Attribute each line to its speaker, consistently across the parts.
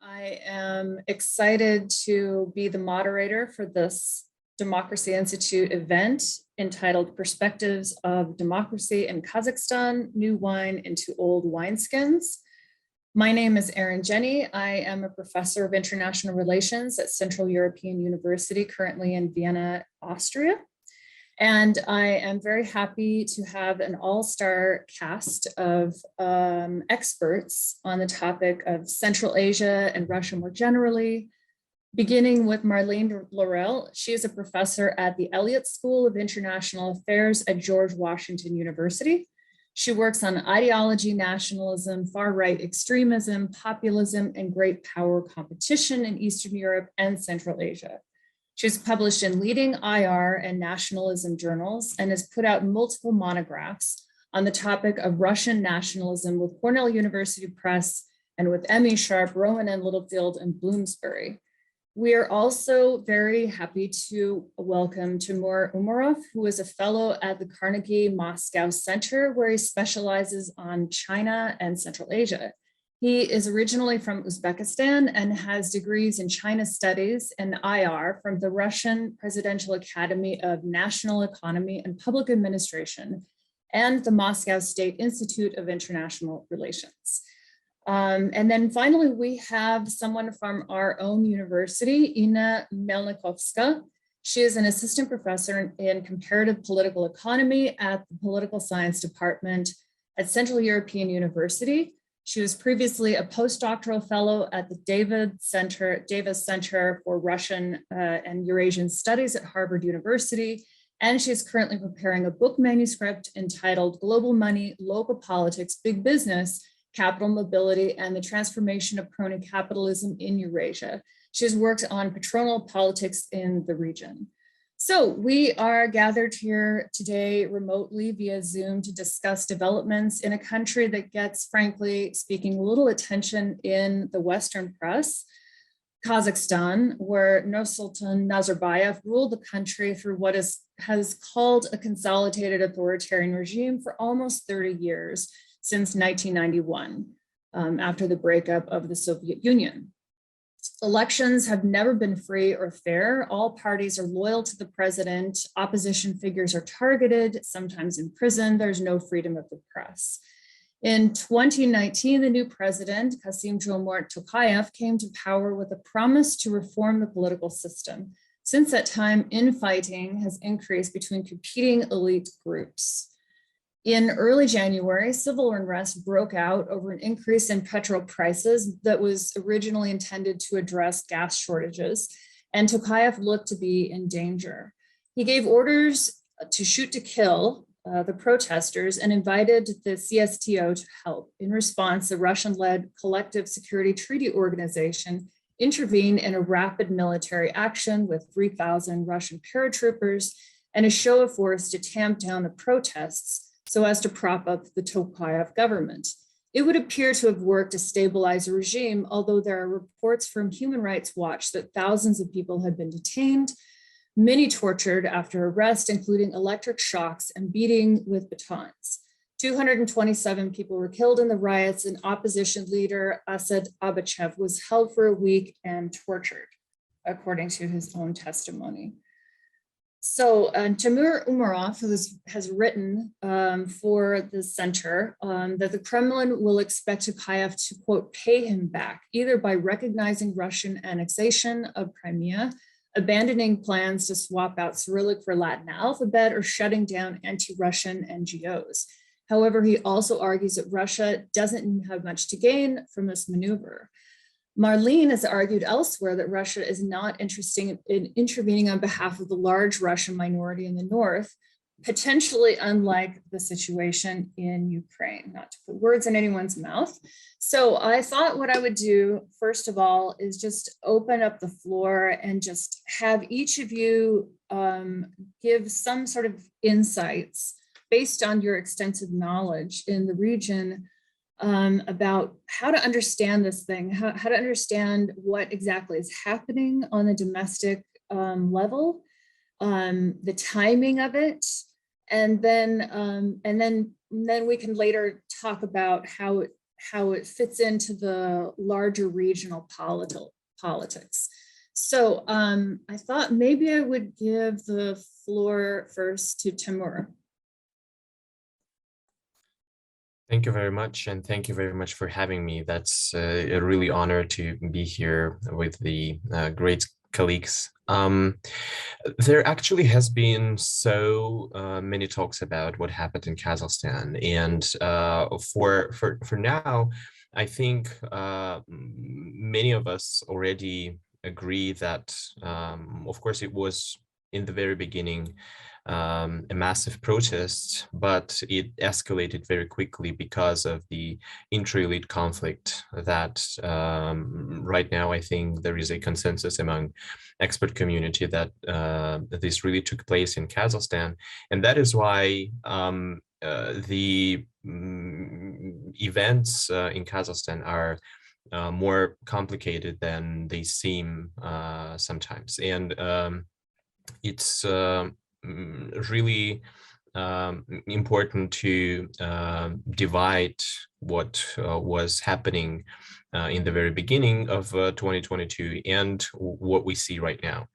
Speaker 1: I am excited to be the moderator for this Democracy Institute event entitled Perspectives of Democracy in Kazakhstan, New Wine into Old Wineskins. My name is Erin Jenny. I am a professor of international relations at Central European University, currently in Vienna, Austria. And I am very happy to have an all-star cast of experts on the topic of Central Asia and Russia more generally, beginning with Marlene Laurel. She is a professor at the Elliott School of International Affairs at George Washington University. She works on ideology, nationalism, far-right extremism, populism, and great power competition in Eastern Europe and Central Asia. She's published in leading IR and nationalism journals and has put out multiple monographs on the topic of Russian nationalism with Cornell University Press and with Emmy Sharp, Rowan and Littlefield, and Bloomsbury. We are also very happy to welcome Timur Umarov, who is a fellow at the Carnegie Moscow Center, where he specializes on China and Central Asia. He is originally from Uzbekistan and has degrees in China Studies and IR from the Russian Presidential Academy of National Economy and Public Administration and the Moscow State Institute of International Relations. And then finally, we have someone from our own university, Ina Melnikovska. She is an assistant professor in comparative political economy at the Political Science Department at Central European University. She was previously a postdoctoral fellow at the Davis Center for Russian and Eurasian Studies at Harvard University. And she is currently preparing a book manuscript entitled Global Money, Local Politics, Big Business, Capital Mobility, and the Transformation of Crony Capitalism in Eurasia. She has worked on patronal politics in the region. So we are gathered here today remotely via Zoom to discuss developments in a country that gets, frankly speaking, little attention in the Western press, Kazakhstan, where Nursultan Nazarbayev ruled the country through what has called a consolidated authoritarian regime for almost 30 years, since 1991, after the breakup of the Soviet Union. Elections have never been free or fair. All parties are loyal to the president. Opposition figures are targeted, sometimes imprisoned. There's no freedom of the press. In 2019, the new president, Kassym-Jomart Tokayev, came to power with a promise to reform the political system. Since that time, infighting has increased between competing elite groups. In early January, civil unrest broke out over an increase in petrol prices that was originally intended to address gas shortages, and Tokayev looked to be in danger. He gave orders to shoot to kill the protesters and invited the CSTO to help. In response, the Russian-led Collective Security Treaty Organization intervened in a rapid military action with 3,000 Russian paratroopers and a show of force to tamp down the protests so as to prop up the Tokayev government. It would appear to have worked to stabilize the regime, although there are reports from Human Rights Watch that thousands of people had been detained, many tortured after arrest, including electric shocks and beating with batons. 227 people were killed in the riots, and opposition leader Asad Abachev was held for a week and tortured, according to his own testimony. So Timur Umarov has written for the center that the Kremlin will expect Tokayev to, quote, pay him back, either by recognizing Russian annexation of Crimea, abandoning plans to swap out Cyrillic for Latin alphabet, or shutting down anti-Russian NGOs. However, he also argues that Russia doesn't have much to gain from this maneuver. Marlene has argued elsewhere that Russia is not interested in intervening on behalf of the large Russian minority in the north, potentially unlike the situation in Ukraine, not to put words in anyone's mouth. So I thought what I would do, first of all, is just open up the floor and just have each of you give some sort of insights based on your extensive knowledge in the region about how to understand this thing, how to understand what exactly is happening on the domestic level, the timing of it, and then we can later talk about how how it fits into the larger regional politics. So I thought maybe I would give the floor first to Timur.
Speaker 2: Thank you very much, and thank you very much for having me. That's a really honor to be here with the great colleagues. There actually has been so many talks about what happened in Kazakhstan, and for now, I think many of us already agree that, of course, it was in the very beginning a massive protest, but it escalated very quickly because of the intra-elite conflict that right now I think there is a consensus among expert community that this really took place in Kazakhstan. And that is why the events in Kazakhstan are more complicated than they seem sometimes. And it's really important to divide what was happening in the very beginning of 2022 and what we see right now.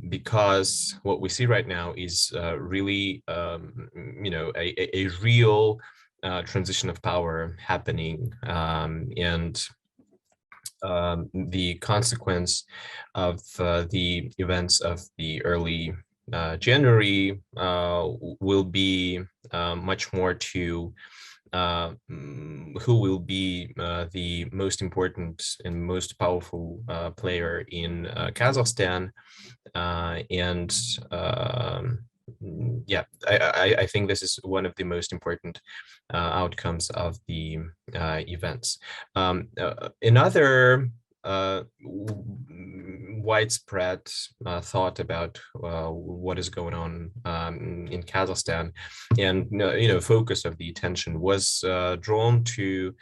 Speaker 2: Because what we see right now is really, a real transition of power happening, and the consequence of the events of the early January will be much more to who will be the most important and most powerful player in Kazakhstan. And yeah, I think this is one of the most important outcomes of the events. Another widespread thought about what is going on in Kazakhstan, and focus of the attention was drawn to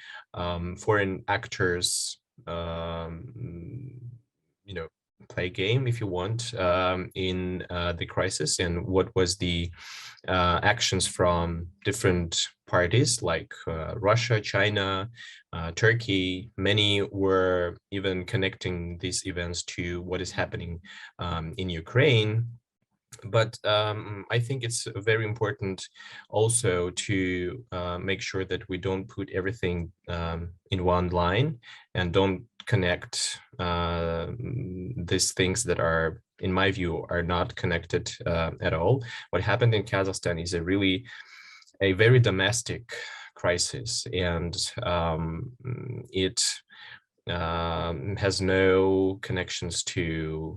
Speaker 2: foreign actors, play game, if you want, in the crisis, and what was the actions from different parties like Russia, China, Turkey. Many were even connecting these events to what is happening in Ukraine. But I think it's very important also to make sure that we don't put everything in one line and don't connect these things that are, in my view, are not connected at all. What happened in Kazakhstan is a very domestic crisis, and it has no connections to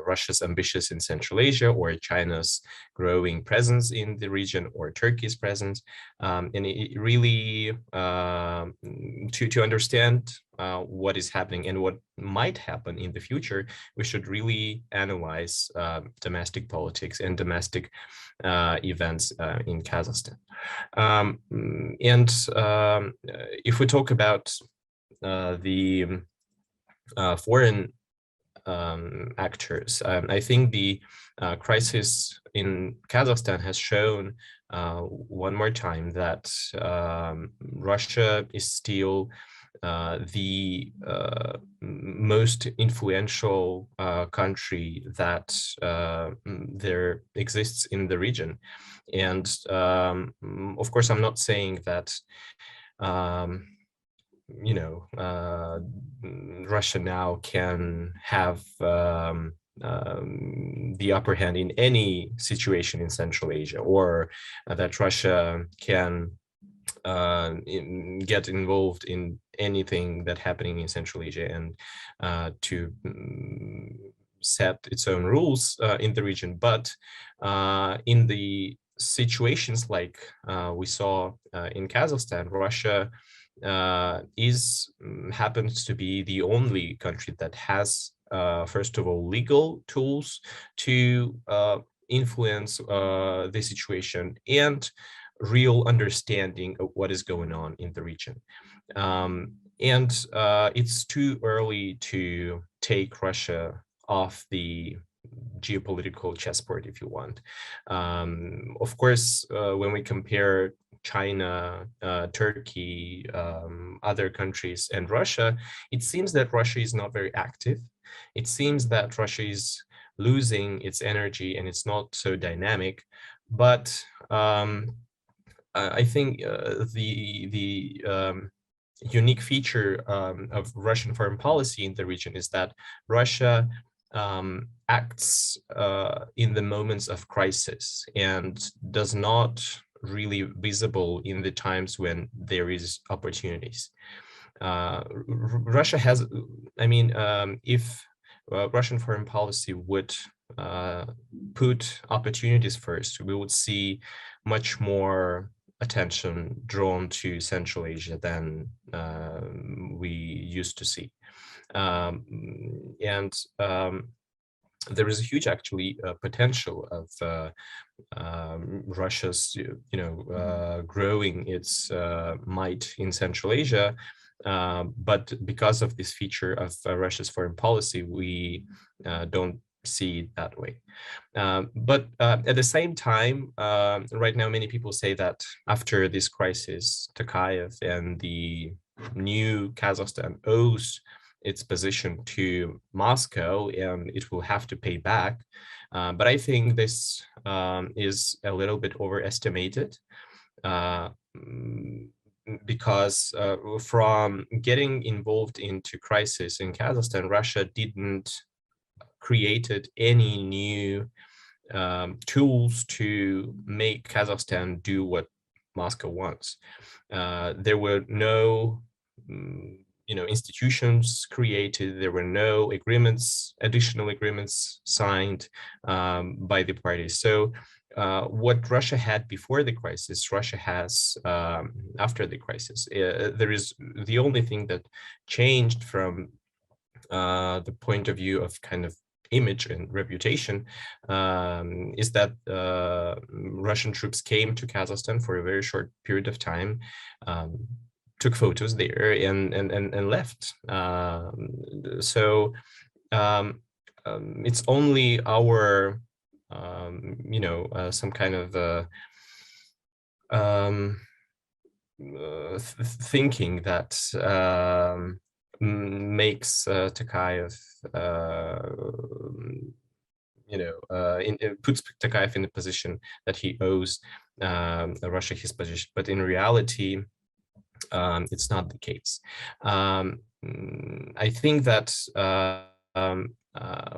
Speaker 2: Russia's ambitions in Central Asia, or China's growing presence in the region, or Turkey's presence. And it really, to understand what is happening and what might happen in the future, we should really analyze domestic politics and domestic events in Kazakhstan. If we talk about the foreign actors, I think the crisis in Kazakhstan has shown one more time that Russia is still the most influential country that there exists in the region. And of course, I'm not saying that Russia now can have the upper hand in any situation in Central Asia, or that Russia can get involved in anything that's happening in Central Asia and to set its own rules in the region. But in the situations like we saw in Kazakhstan, Russia happens to be the only country that has, first of all, legal tools to influence the situation, and real understanding of what is going on in the region. It's too early to take Russia off the geopolitical chessboard, if you want. Of course, when we compare China, Turkey, other countries, and Russia, it seems that Russia is not very active. It seems that Russia is losing its energy and it's not so dynamic. But I think the unique feature of Russian foreign policy in the region is that Russia acts in the moments of crisis and does not really visible in the times when there is opportunities. Russia has, I mean, if Russian foreign policy would put opportunities first, we would see much more attention drawn to Central Asia than we used to see. And there is a huge actually potential of Russia's, growing its might in Central Asia. But because of this feature of Russia's foreign policy, we don't see it that way. But at the same time, right now, many people say that after this crisis, Tokayev and the new Kazakhstan owes its position to Moscow and it will have to pay back. But I think this is a little bit overestimated. Because from getting involved into crisis in Kazakhstan, Russia didn't created any new tools to make Kazakhstan do what Moscow wants. There were no institutions created. There were no agreements, additional agreements signed by the parties. So what Russia had before the crisis, Russia has after the crisis. There is the only thing that changed from the point of view of kind of image and reputation is that Russian troops came to Kazakhstan for a very short period of time, took photos there and left. So it's only our some kind of thinking that makes Tokayev, puts Tokayev in a position that he owes Russia his position. But in reality, it's not the case. I think that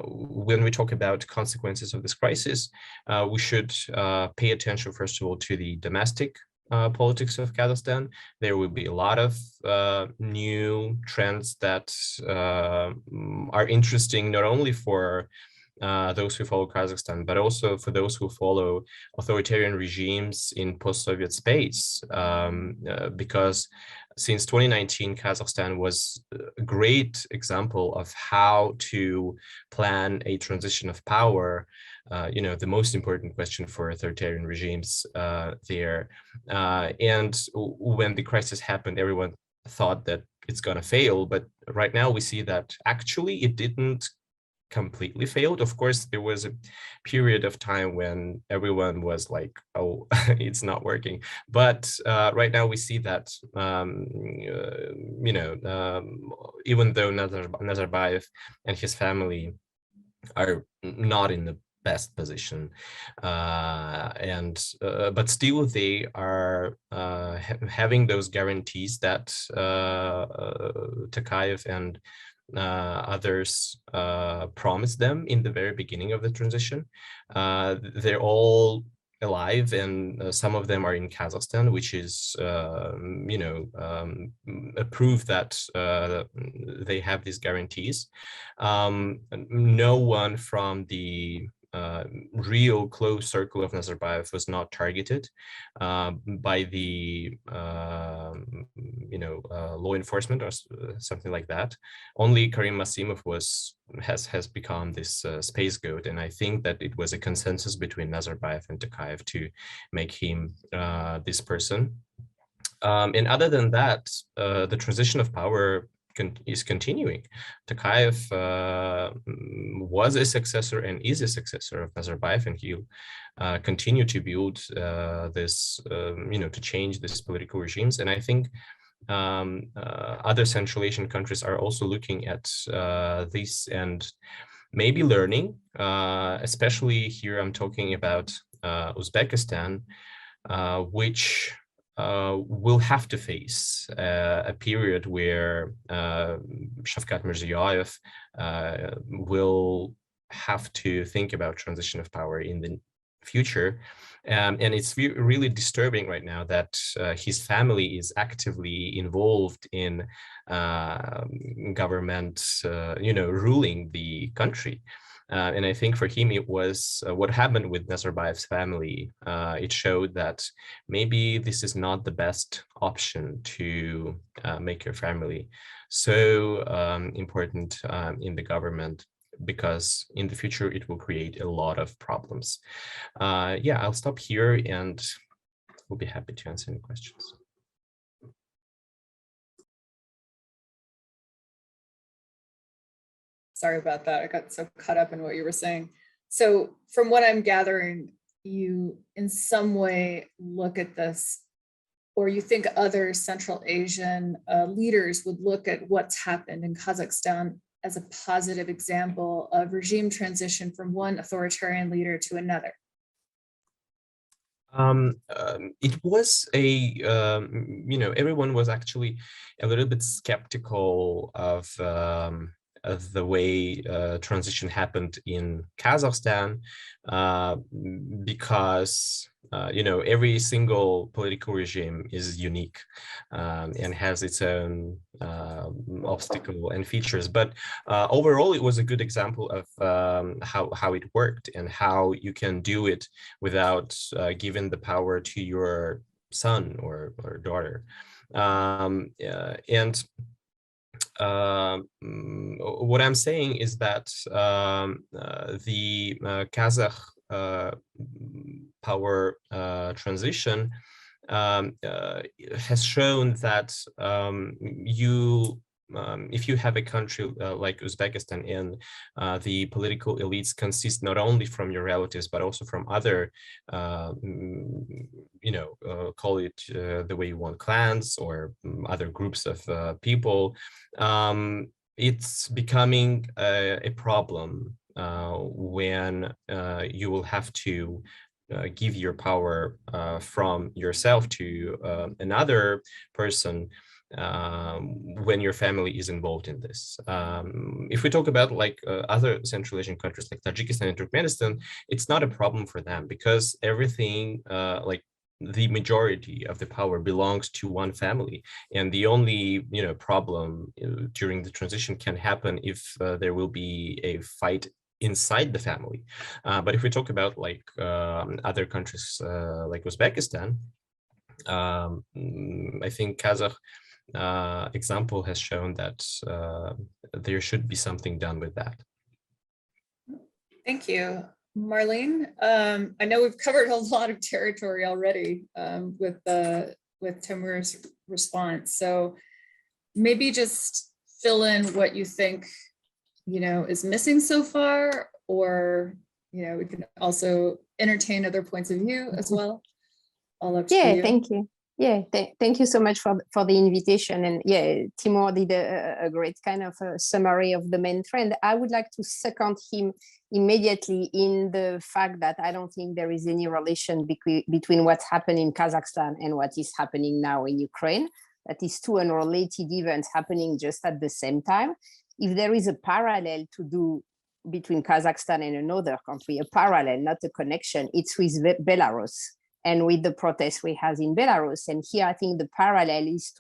Speaker 2: when we talk about consequences of this crisis, we should pay attention, first of all, to the domestic politics of Kazakhstan. There will be a lot of new trends that are interesting not only for those who follow Kazakhstan, but also for those who follow authoritarian regimes in post-Soviet space, because since 2019, Kazakhstan was a great example of how to plan a transition of power, the most important question for authoritarian regimes there. And when the crisis happened, everyone thought that it's going to fail. But right now we see that actually it didn't completely failed. Of course, there was a period of time when everyone was like, oh, it's not working. But right now we see that, even though Nazarbayev and his family are not in the best position, but still they are having those guarantees that Tokayev and others promised them in the very beginning of the transition. They're all alive, and some of them are in Kazakhstan, which is, a proof that they have these guarantees. No one from the real close circle of Nazarbayev was not targeted by the law enforcement or something like that. Only Karim Masimov has become this scapegoat, and I think that it was a consensus between Nazarbayev and Tokayev to make him this person. And other than that, the transition of power is continuing. Tokayev was a successor and is a successor of Nazarbayev, and he'll continue to build this, to change these political regimes. And I think other Central Asian countries are also looking at this and maybe learning, especially here I'm talking about Uzbekistan, which will have to face a period where Shavkat Mirziyoyev will have to think about transition of power in the future. And it's really disturbing right now that his family is actively involved in government, ruling the country. And I think for him, it was what happened with Nazarbayev's family. It showed that maybe this is not the best option to make your family so important in the government, because in the future it will create a lot of problems. Yeah, I'll stop here and we'll be happy to answer any questions.
Speaker 1: Sorry about that. I got so caught up in what you were saying. So from what I'm gathering, you in some way look at this, or you think other Central Asian leaders would look at what's happened in Kazakhstan as a positive example of regime transition from one authoritarian leader to another.
Speaker 2: It was everyone was actually a little bit skeptical of the way transition happened in Kazakhstan, because every single political regime is unique and has its own obstacle and features. But overall, it was a good example of how it worked and how you can do it without giving the power to your son or daughter. What I'm saying is that the Kazakh power transition has shown that if you have a country like Uzbekistan and the political elites consist not only from your relatives but also from other, call it the way you want, clans or other groups of people, it's becoming a problem when you will have to give your power from yourself to another person when your family is involved in this. If we talk about other Central Asian countries like Tajikistan and Turkmenistan, it's not a problem for them because everything the majority of the power belongs to one family, and the only problem during the transition can happen if there will be a fight inside the family. But if we talk about other countries like Uzbekistan, I think Kazakh example has shown that there should be something done with that.
Speaker 1: Thank you. Marlene, I know we've covered a lot of territory already with Timur's response. So maybe just fill in what you think, is missing so far, or, we can also entertain other points of view as well. All up to you.
Speaker 3: Thank you. Thank you so much for the invitation. And Timur did a great kind of a summary of the main trend. I would like to second him immediately in the fact that I don't think there is any relation between what's happening in Kazakhstan and what is happening now in Ukraine. That is two unrelated events happening just at the same time. If there is a parallel to do between Kazakhstan and another country, a parallel, not a connection, it's with Belarus and with the protests we have in Belarus. And here I think the parallel is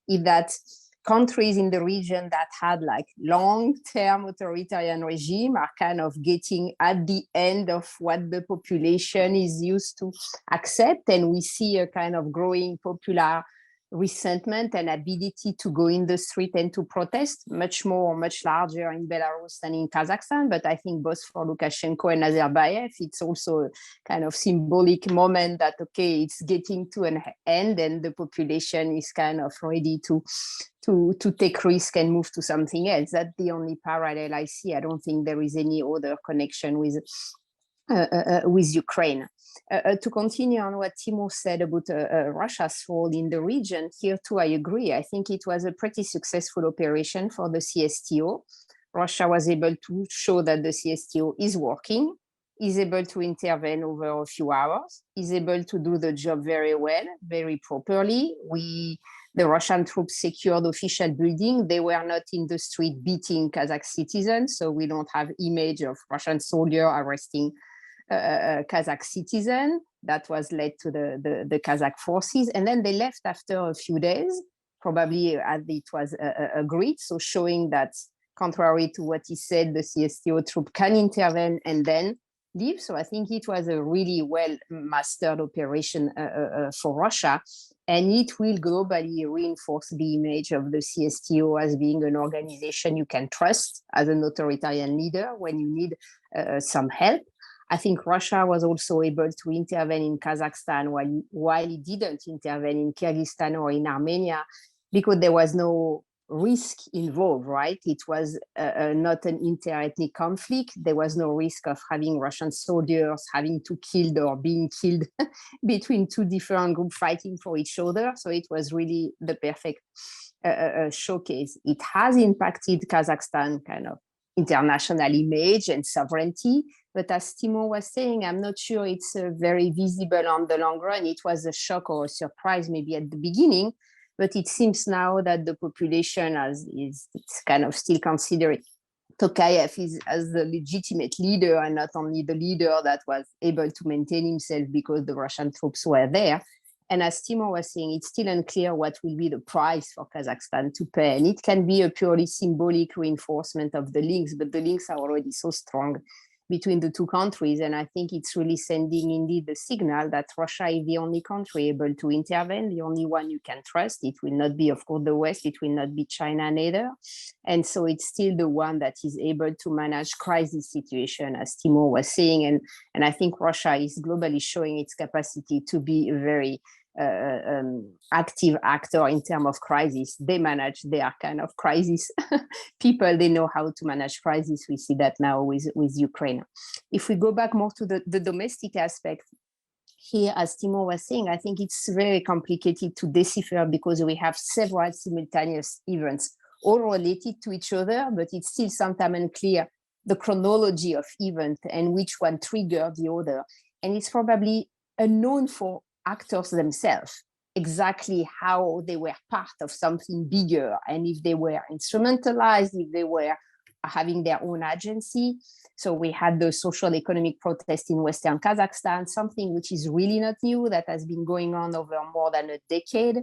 Speaker 3: that countries in the region that had long-term authoritarian regime are kind of getting at the end of what the population is used to accept. And we see a kind of growing popular resentment and ability to go in the street and to protest, much larger in Belarus than in Kazakhstan. But I think both for Lukashenko and Nazarbayev, it's also a kind of symbolic moment that, okay, it's getting to an end and the population is kind of ready to take risk and move to something else. That's the only parallel I see. I don't think there is any other connection with Ukraine. To continue on what Timo said about Russia's role in the region, here too I agree. I think it was a pretty successful operation for the CSTO. Russia was able to show that the CSTO is working, is able to intervene over a few hours, is able to do the job very well, very properly. The Russian troops secured official building. They were not in the street beating Kazakh citizens, so we don't have image of Russian soldier arresting Kazakh citizen. That was led to the Kazakh forces. And then they left after a few days, probably as it was agreed. So showing that contrary to what he said, the CSTO troop can intervene and then leave. So I think it was a really well mastered operation for Russia. And it will globally reinforce the image of the CSTO as being an organization you can trust as an authoritarian leader when you need some help. I think Russia was also able to intervene in Kazakhstan while it didn't intervene in Kyrgyzstan or in Armenia, because there was no risk involved, right? It was not an inter-ethnic conflict. There was no risk of having Russian soldiers having to kill or being killed between two different groups fighting for each other. So it was really the perfect showcase. It has impacted Kazakhstan kind of international image and sovereignty. But as Timo was saying, I'm not sure it's very visible on the long run. It was a shock or a surprise maybe at the beginning, but it seems now that the population it's kind of still considering Tokayev as the legitimate leader and not only the leader that was able to maintain himself because the Russian troops were there. And as Timo was saying, it's still unclear what will be the price for Kazakhstan to pay. And it can be a purely symbolic reinforcement of the links, but the links are already so strong between the two countries. And I think it's really sending indeed the signal that Russia is the only country able to intervene, the only one you can trust. It will not be, of course, the West. It will not be China neither. And so it's still the one that is able to manage crisis situation, as Timo was saying. And I think Russia is globally showing its capacity to be a very active actor in terms of crisis. They manage their kind of crisis people. They know how to manage crisis. We see that now with Ukraine. If we go back more to the domestic aspect here, as Timo was saying, I think it's very complicated to decipher because we have several simultaneous events all related to each other, but it's still sometimes unclear the chronology of event and which one triggered the other. And it's probably unknown for actors themselves exactly how they were part of something bigger, and if they were instrumentalized, if they were having their own agency. So we had the social economic protest in Western Kazakhstan, something which is really not new, that has been going on over more than a decade.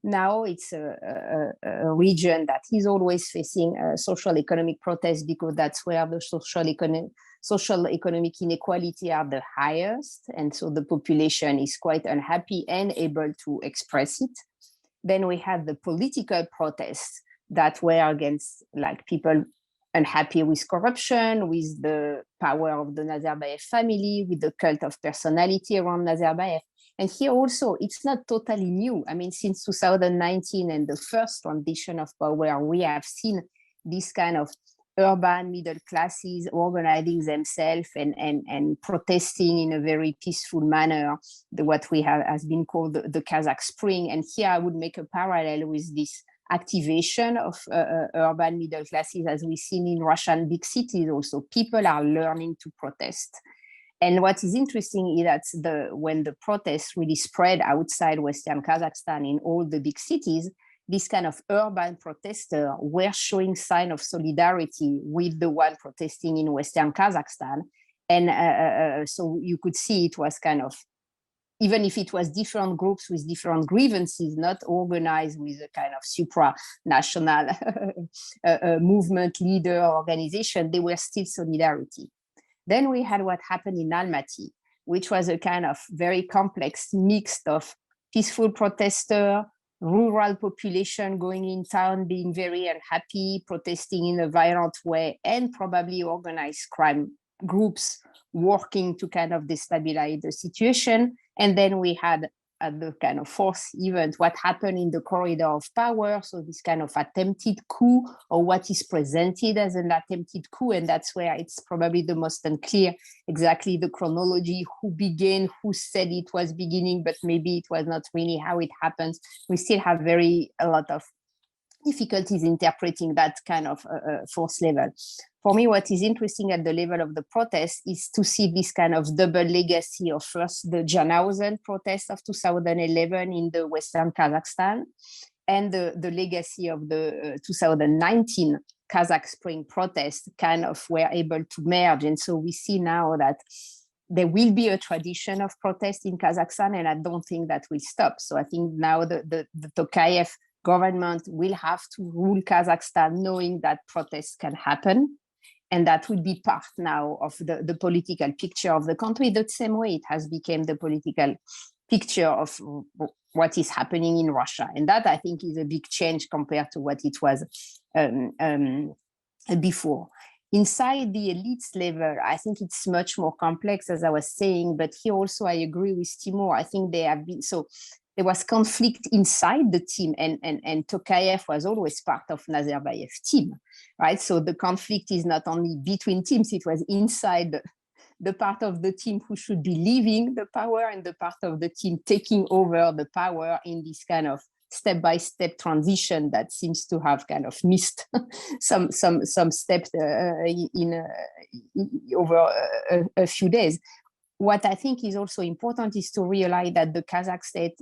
Speaker 3: Now it's a region that is always facing social economic protests because that's where the social economic inequality are the highest. And so the population is quite unhappy and able to express it. Then we have the political protests that were against people unhappy with corruption, with the power of the Nazarbayev family, with the cult of personality around Nazarbayev. And here also, it's not totally new. I mean, since 2019 and the first transition of power, we have seen this kind of urban middle classes organizing themselves and protesting in a very peaceful manner, what we have has been called the Kazakh Spring. And here I would make a parallel with this activation of urban middle classes as we've seen in Russian big cities also. People are learning to protest. And what is interesting is that when the protests really spread outside Western Kazakhstan in all the big cities, this kind of urban protesters were showing sign of solidarity with the one protesting in Western Kazakhstan. And so you could see it was kind of, even if it was different groups with different grievances, not organized with a kind of supranational movement leader organization, they were still solidarity. Then we had what happened in Almaty, which was a kind of very complex mix of peaceful protesters, rural population going in town, being very unhappy, protesting in a violent way, and probably organized crime groups working to kind of destabilize the situation. And then we had at the kind of fourth event, what happened in the corridor of power. So this kind of attempted coup, or what is presented as an attempted coup. And that's where it's probably the most unclear exactly the chronology, who began, who said it was beginning, but maybe it was not really how it happens. We still have a lot of difficulties interpreting that kind of force level. For me, what is interesting at the level of the protest is to see this kind of double legacy of first the Janauzen protest of 2011 in the Western Kazakhstan, and the legacy of the 2019 Kazakh Spring protest kind of were able to merge. And so we see now that there will be a tradition of protest in Kazakhstan, and I don't think that will stop. So I think now the Tokayev government will have to rule Kazakhstan knowing that protests can happen. And that will be part now of the political picture of the country, the same way it has become the political picture of what is happening in Russia. And that, I think, is a big change compared to what it was before. Inside the elites level, I think it's much more complex, as I was saying, but here also I agree with Timur. I think they have been, so there was conflict inside the team, and Tokayev was always part of Nazarbayev's team, right? So the conflict is not only between teams, it was inside the part of the team who should be leaving the power and the part of the team taking over the power in this kind of step-by-step transition that seems to have kind of missed some steps over a few days. What I think is also important is to realize that the Kazakh state,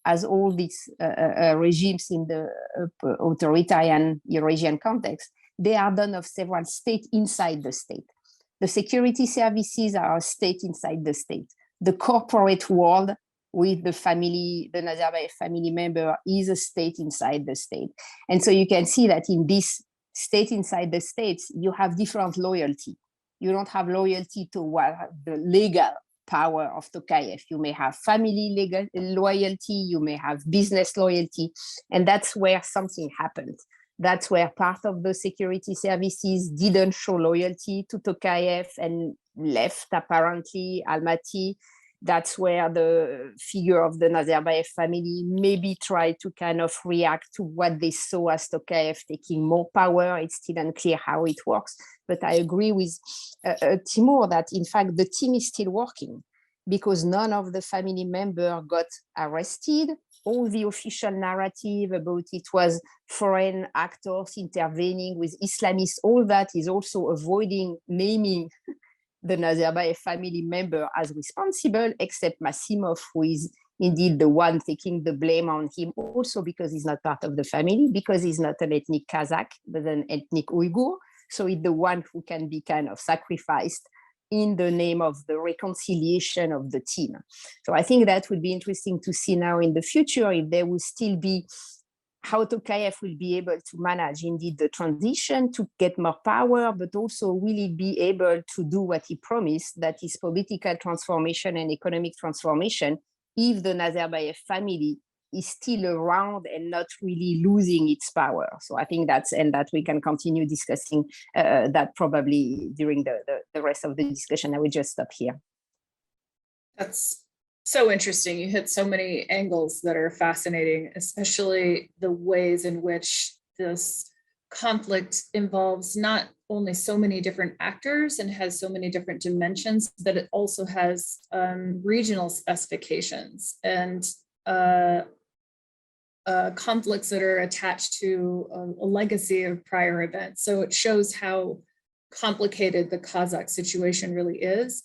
Speaker 3: as all these regimes in the authoritarian Eurasian context, they are done of several states inside the state. The security services are a state inside the state. The corporate world with the family, the Nazarbayev family member, is a state inside the state. And so you can see that in this state inside the states, you have different loyalty. You don't have loyalty to the legal power of Tokayev. You may have family legal loyalty, you may have business loyalty, and that's where something happened. That's where part of the security services didn't show loyalty to Tokayev and left, apparently, Almaty. That's where the figure of the Nazarbayev family maybe tried to kind of react to what they saw as Tokayev taking more power. It's still unclear how it works. But I agree with Timur that, in fact, the team is still working because none of the family members got arrested. All the official narrative about it was foreign actors intervening with Islamists, all that is also avoiding naming the Nazarbayev family member as responsible, except Massimov, who is indeed the one taking the blame on him, also because he's not part of the family, because he's not an ethnic Kazakh, but an ethnic Uyghur. So he's the one who can be kind of sacrificed in the name of the reconciliation of the team. So I think that would be interesting to see now in the future if there will still be how Tokayev will be able to manage indeed the transition to get more power, but also will he be able to do what he promised, that is political transformation and economic transformation, if the Nazarbayev family is still around and not really losing its power. So I think that we can continue discussing that probably during the rest of the discussion. I will just stop here.
Speaker 1: That's so interesting. You hit so many angles that are fascinating, especially the ways in which this conflict involves not only so many different actors and has so many different dimensions, but it also has regional specifications and conflicts that are attached to a legacy of prior events. So it shows how complicated the Kazakh situation really is.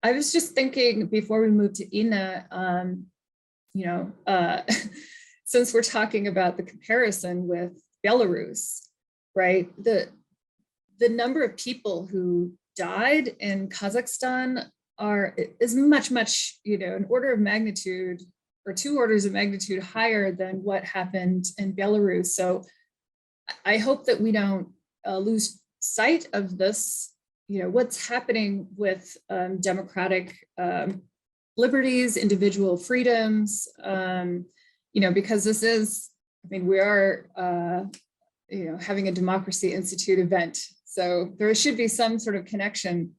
Speaker 1: I was just thinking before we move to Ina, since we're talking about the comparison with Belarus, right? The number of people who died in Kazakhstan is much, an order of magnitude or 2 orders of magnitude higher than what happened in Belarus. So I hope that we don't lose sight of this, what's happening with democratic liberties, individual freedoms, because this is, we are, having a Democracy Institute event. So there should be some sort of connection,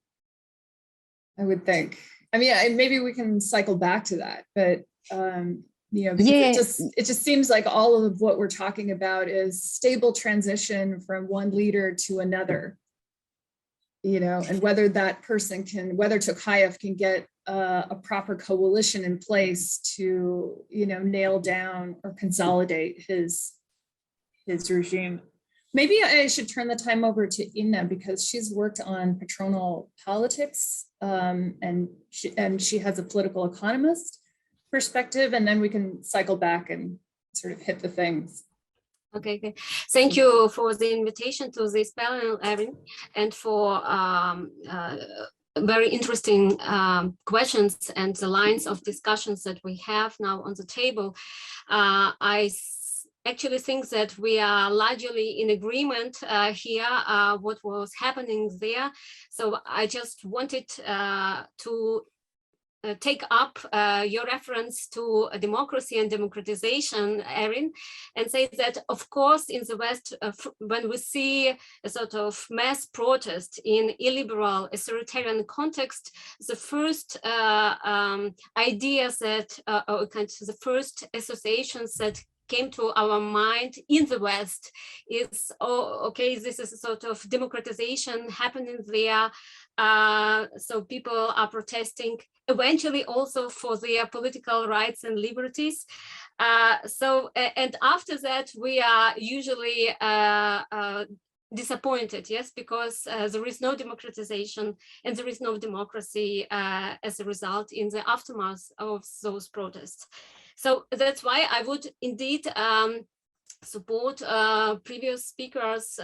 Speaker 1: I would think. Maybe we can cycle back to that, but because it just seems like all of what we're talking about is stable transition from one leader to another, and whether that person whether Tokayev can get a proper coalition in place to, nail down or consolidate his regime. Maybe I should turn the time over to Inna, because she's worked on patronal politics, and she has a political economist perspective, and then we can cycle back and sort of hit the things.
Speaker 4: Okay. Thank you for the invitation to this panel, Erin, and for very interesting questions and the lines of discussions that we have now on the table. I actually think that we are largely in agreement here, what was happening there. So I just wanted to take up your reference to democracy and democratization, Erin, and say that, of course, in the West, when we see a sort of mass protest in illiberal, authoritarian context, the first ideas that, the first associations that came to our mind in the West is, this is a sort of democratization happening there. So people are protesting eventually also for their political rights and liberties. And after that, we are usually disappointed, yes, because there is no democratization and there is no democracy as a result in the aftermath of those protests. So that's why I would indeed support previous speakers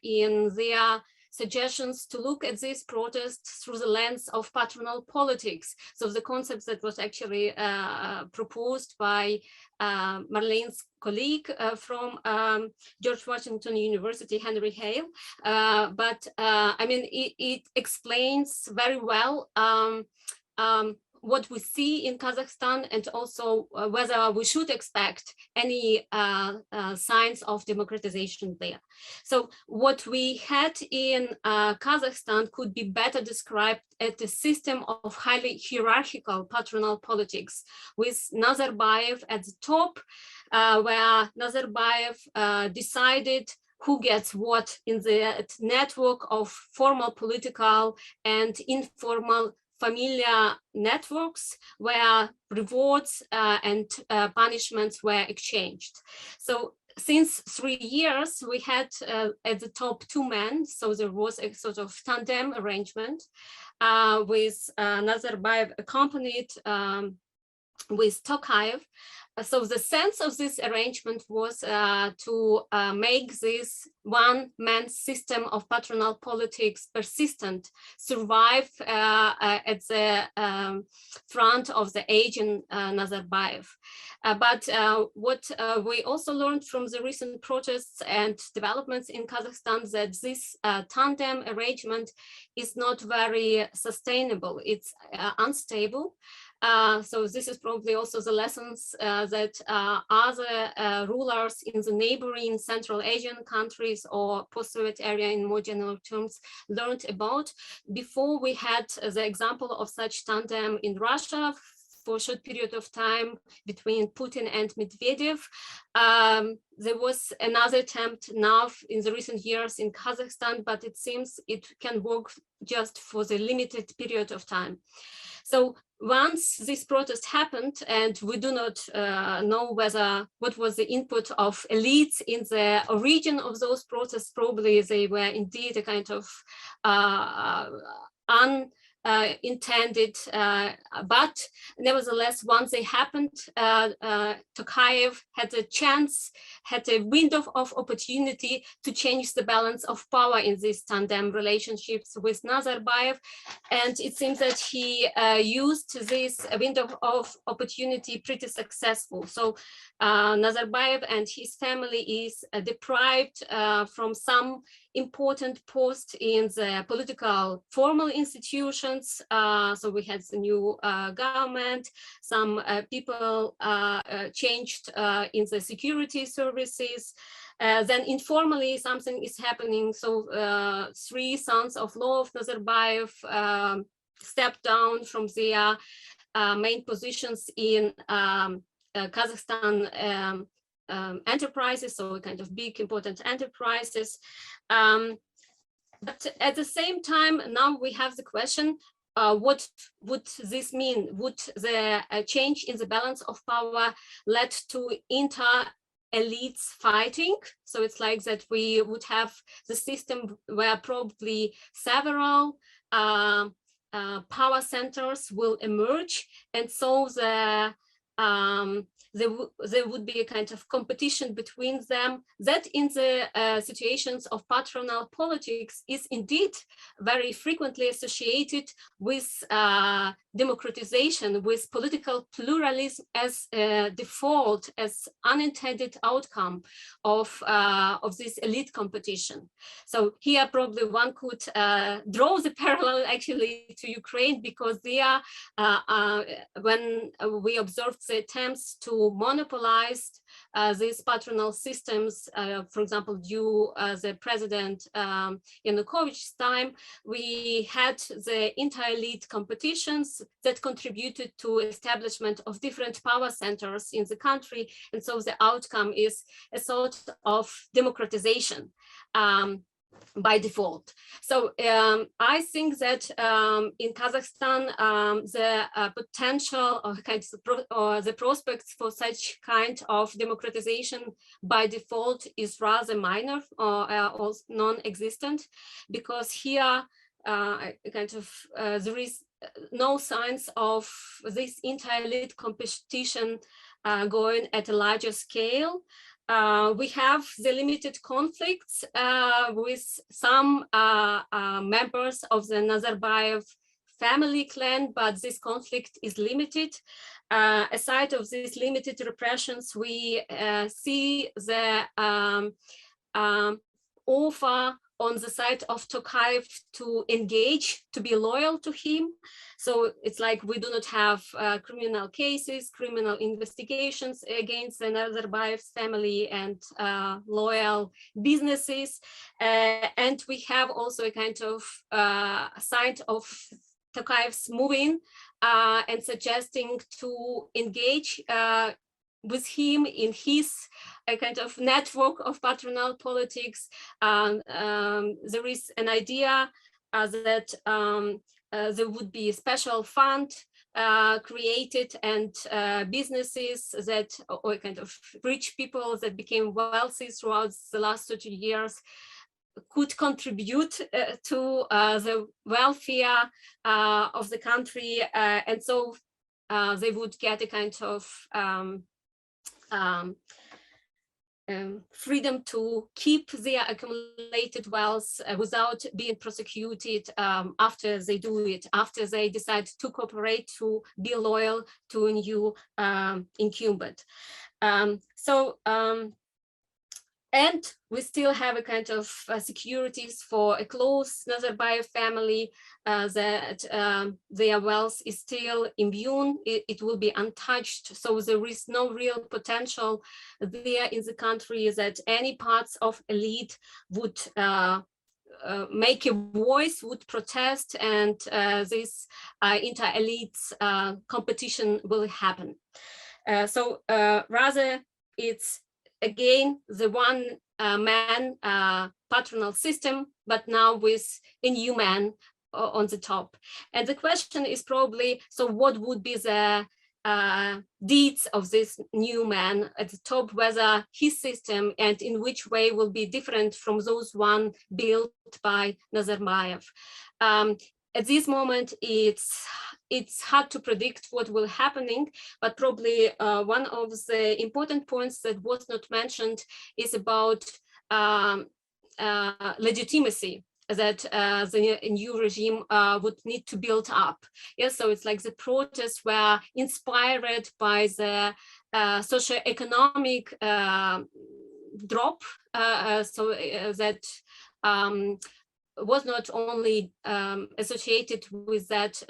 Speaker 4: in their suggestions to look at these protests through the lens of patronal politics. So the concept that was actually proposed by Marlene's colleague from George Washington University, Henry Hale. It explains very well what we see in Kazakhstan, and also whether we should expect any signs of democratization there. So what we had in Kazakhstan could be better described as a system of highly hierarchical patronal politics, with Nazarbayev at the top, where Nazarbayev decided who gets what in the network of formal political and informal familiar networks where rewards and punishments were exchanged. So since 3 years, we had at the top 2 men. So there was a sort of tandem arrangement with Nazarbayev accompanied with Tokayev. So the sense of this arrangement was to make this one-man system of patronal politics persistent, survive at the front of the aging Nazarbayev. But what we also learned from the recent protests and developments in Kazakhstan, that this tandem arrangement is not very sustainable. It's unstable. So this is probably also the lessons that other rulers in the neighboring Central Asian countries or post-Soviet area in more general terms learned about. Before we had the example of such tandem in Russia for a short period of time between Putin and Medvedev. There was another attempt now in the recent years in Kazakhstan, but it seems it can work just for the limited period of time. So once this protest happened, and we do not know what was the input of elites in the origin of those protests, probably they were indeed a kind of unintended, but nevertheless, once they happened, Tokayev had a chance, had a window of opportunity to change the balance of power in these tandem relationships with Nazarbayev. And it seems that he used this window of opportunity pretty successful. So Nazarbayev and his family is deprived from some important post in the political formal institutions, elections. So we had the new government. Some people changed in the security services. Then informally something is happening. So 3 sons of law of Nazarbayev stepped down from their main positions in Kazakhstan enterprises, so kind of big important enterprises. But at the same time, now we have the question, what would this mean? Would the change in the balance of power lead to inter-elites fighting? So it's like that we would have the system where probably several power centers will emerge, and so there would be a kind of competition between them that in the situations of patronal politics is indeed very frequently associated with democratization, with political pluralism as default, as unintended outcome of this elite competition. So here probably one could draw the parallel actually to Ukraine, because there, when we observed the attempts to monopolize these patronal systems, for example, due the President Yanukovych's time, we had the inter-elite competitions that contributed to establishment of different power centers in the country. And so the outcome is a sort of democratization by default. So I think that in Kazakhstan, the potential or the prospects for such kind of democratization by default is rather minor or non-existent, because here there is no signs of this inter-elite competition going at a larger scale. We have the limited conflicts with some members of the Nazarbayev family clan, but this conflict is limited. Aside of these limited repressions, we see the offer on the side of Tokayev to engage, to be loyal to him. So it's like we do not have criminal cases, criminal investigations against the Nazarbayev's family and loyal businesses. And we have also a kind of sign of Tokayev's moving and suggesting to engage with him in his kind of network of patronal politics. There is an idea that there would be a special fund created, and businesses that, or kind of rich people that became wealthy throughout the last 30 years could contribute to the welfare of the country. And so they would get a kind of freedom to keep their accumulated wealth without being prosecuted after they do it, after they decide to cooperate, to be loyal to a new incumbent. And we still have a kind of securities for a close Nazarbayev family that their wealth is still immune, it will be untouched. So there is no real potential there in the country that any parts of elite would make a voice, would protest, and this inter-elites competition will happen. Rather, it's again the one man patronal system, but now with a new man on the top. And the question is probably, so what would be the deeds of this new man at the top, whether his system and in which way will be different from those one built by Nazarbayev. At this moment, it's hard to predict what will happening, but probably one of the important points that was not mentioned is about legitimacy that the new regime would need to build up. Yes, so it's like the protests were inspired by the socioeconomic drop, so that was not only associated with that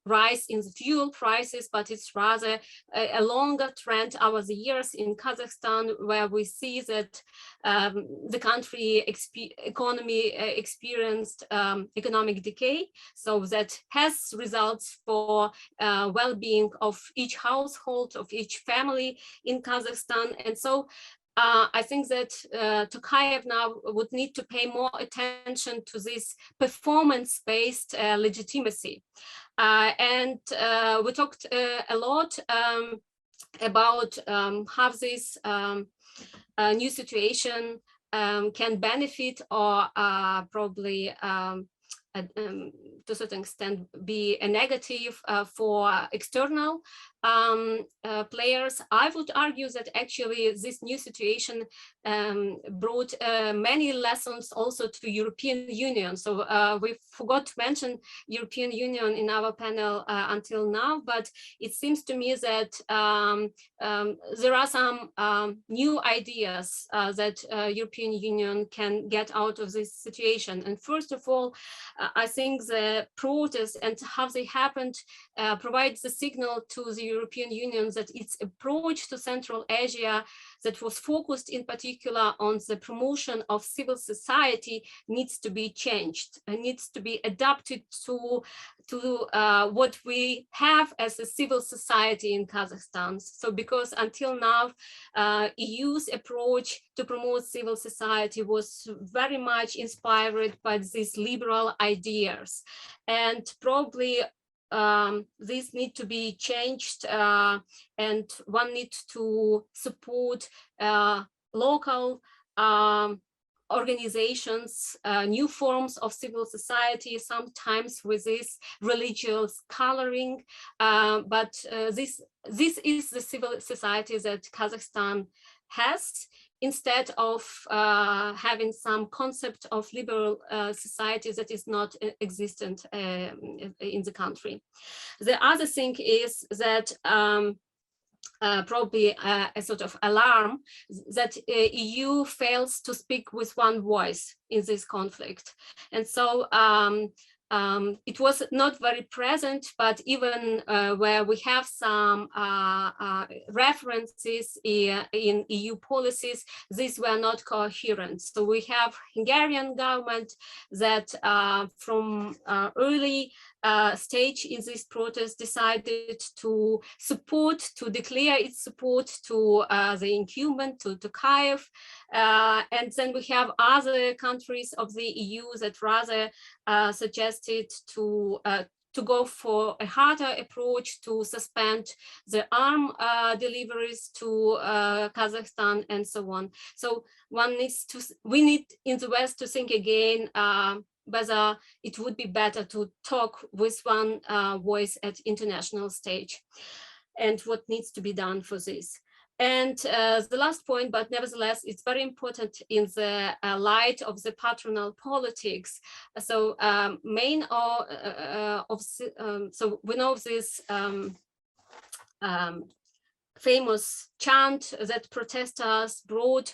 Speaker 4: rise in the fuel prices, but it's rather a longer trend over the years in Kazakhstan, where we see that the country economy experienced economic decay. So that has results for well-being of each household, of each family in Kazakhstan. And so I think that Tokayev now would need to pay more attention to this performance-based legitimacy. And we talked a lot about how this new situation can benefit or probably to a certain extent be a negative for external players. I would argue that actually this new situation brought many lessons also to European Union. So we forgot to mention European Union in our panel until now, but it seems to me that there are some new ideas that European Union can get out of this situation. And first of all, I think the protests and how they happened provides the signal to the European Union that its approach to Central Asia that was focused in particular on the promotion of civil society needs to be changed and needs to be adapted to what we have as a civil society in Kazakhstan. So because until now, EU's approach to promote civil society was very much inspired by these liberal ideas. And probably these need to be changed, and one needs to support local organizations, new forms of civil society, sometimes with this religious coloring. But this is the civil society that Kazakhstan has, instead of having some concept of liberal society that is not existent in the country. The other thing is that probably a sort of alarm that EU fails to speak with one voice in this conflict. And so it was not very present, but even where we have some references in EU policies, these were not coherent. So we have Hungarian government that from early stage in this protest decided to declare its support to the incumbent, to Tokayev. And then we have other countries of the EU that rather suggested to go for a harder approach to suspend the arm deliveries to Kazakhstan and so on. So we need in the West to think again whether it would be better to talk with one voice at international stage and what needs to be done for this. And the last point, but nevertheless, it's very important in the light of the patronal politics. So so we know this famous chant that protesters brought.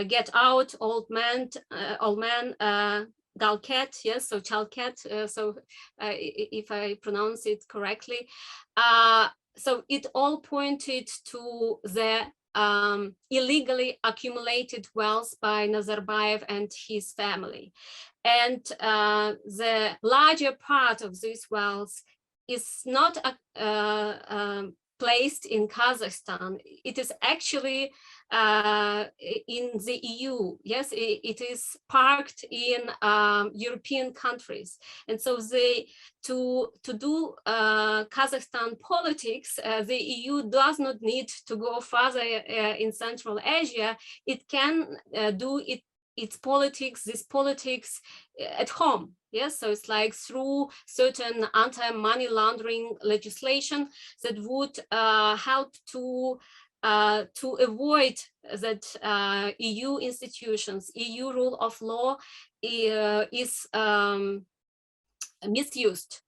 Speaker 4: Get out, old man, Galket, yes, so Chalket, if I pronounce it correctly. So it all pointed to the illegally accumulated wealth by Nazarbayev and his family. And the larger part of this wealth is not placed in Kazakhstan. It is actually in the EU. Yes, it is parked in European countries. And so to do Kazakhstan politics, the EU does not need to go further in Central Asia. It can do its politics, this politics at home. Yes, so it's like through certain anti-money laundering legislation that would help to avoid that EU institutions, EU rule of law is misused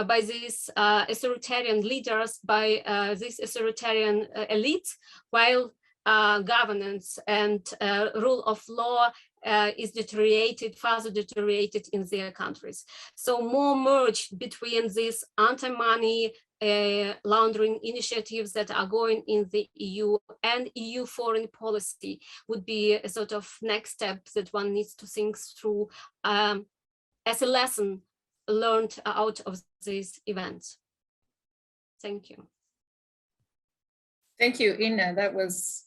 Speaker 4: by these authoritarian leaders, by these authoritarian elites, while governance and rule of law is deteriorated, further deteriorated in their countries. So more merge between these anti-money laundering initiatives that are going in the EU and EU foreign policy would be a sort of next step that one needs to think through as a lesson learned out of these events. Thank you.
Speaker 1: Thank you, Ina. That was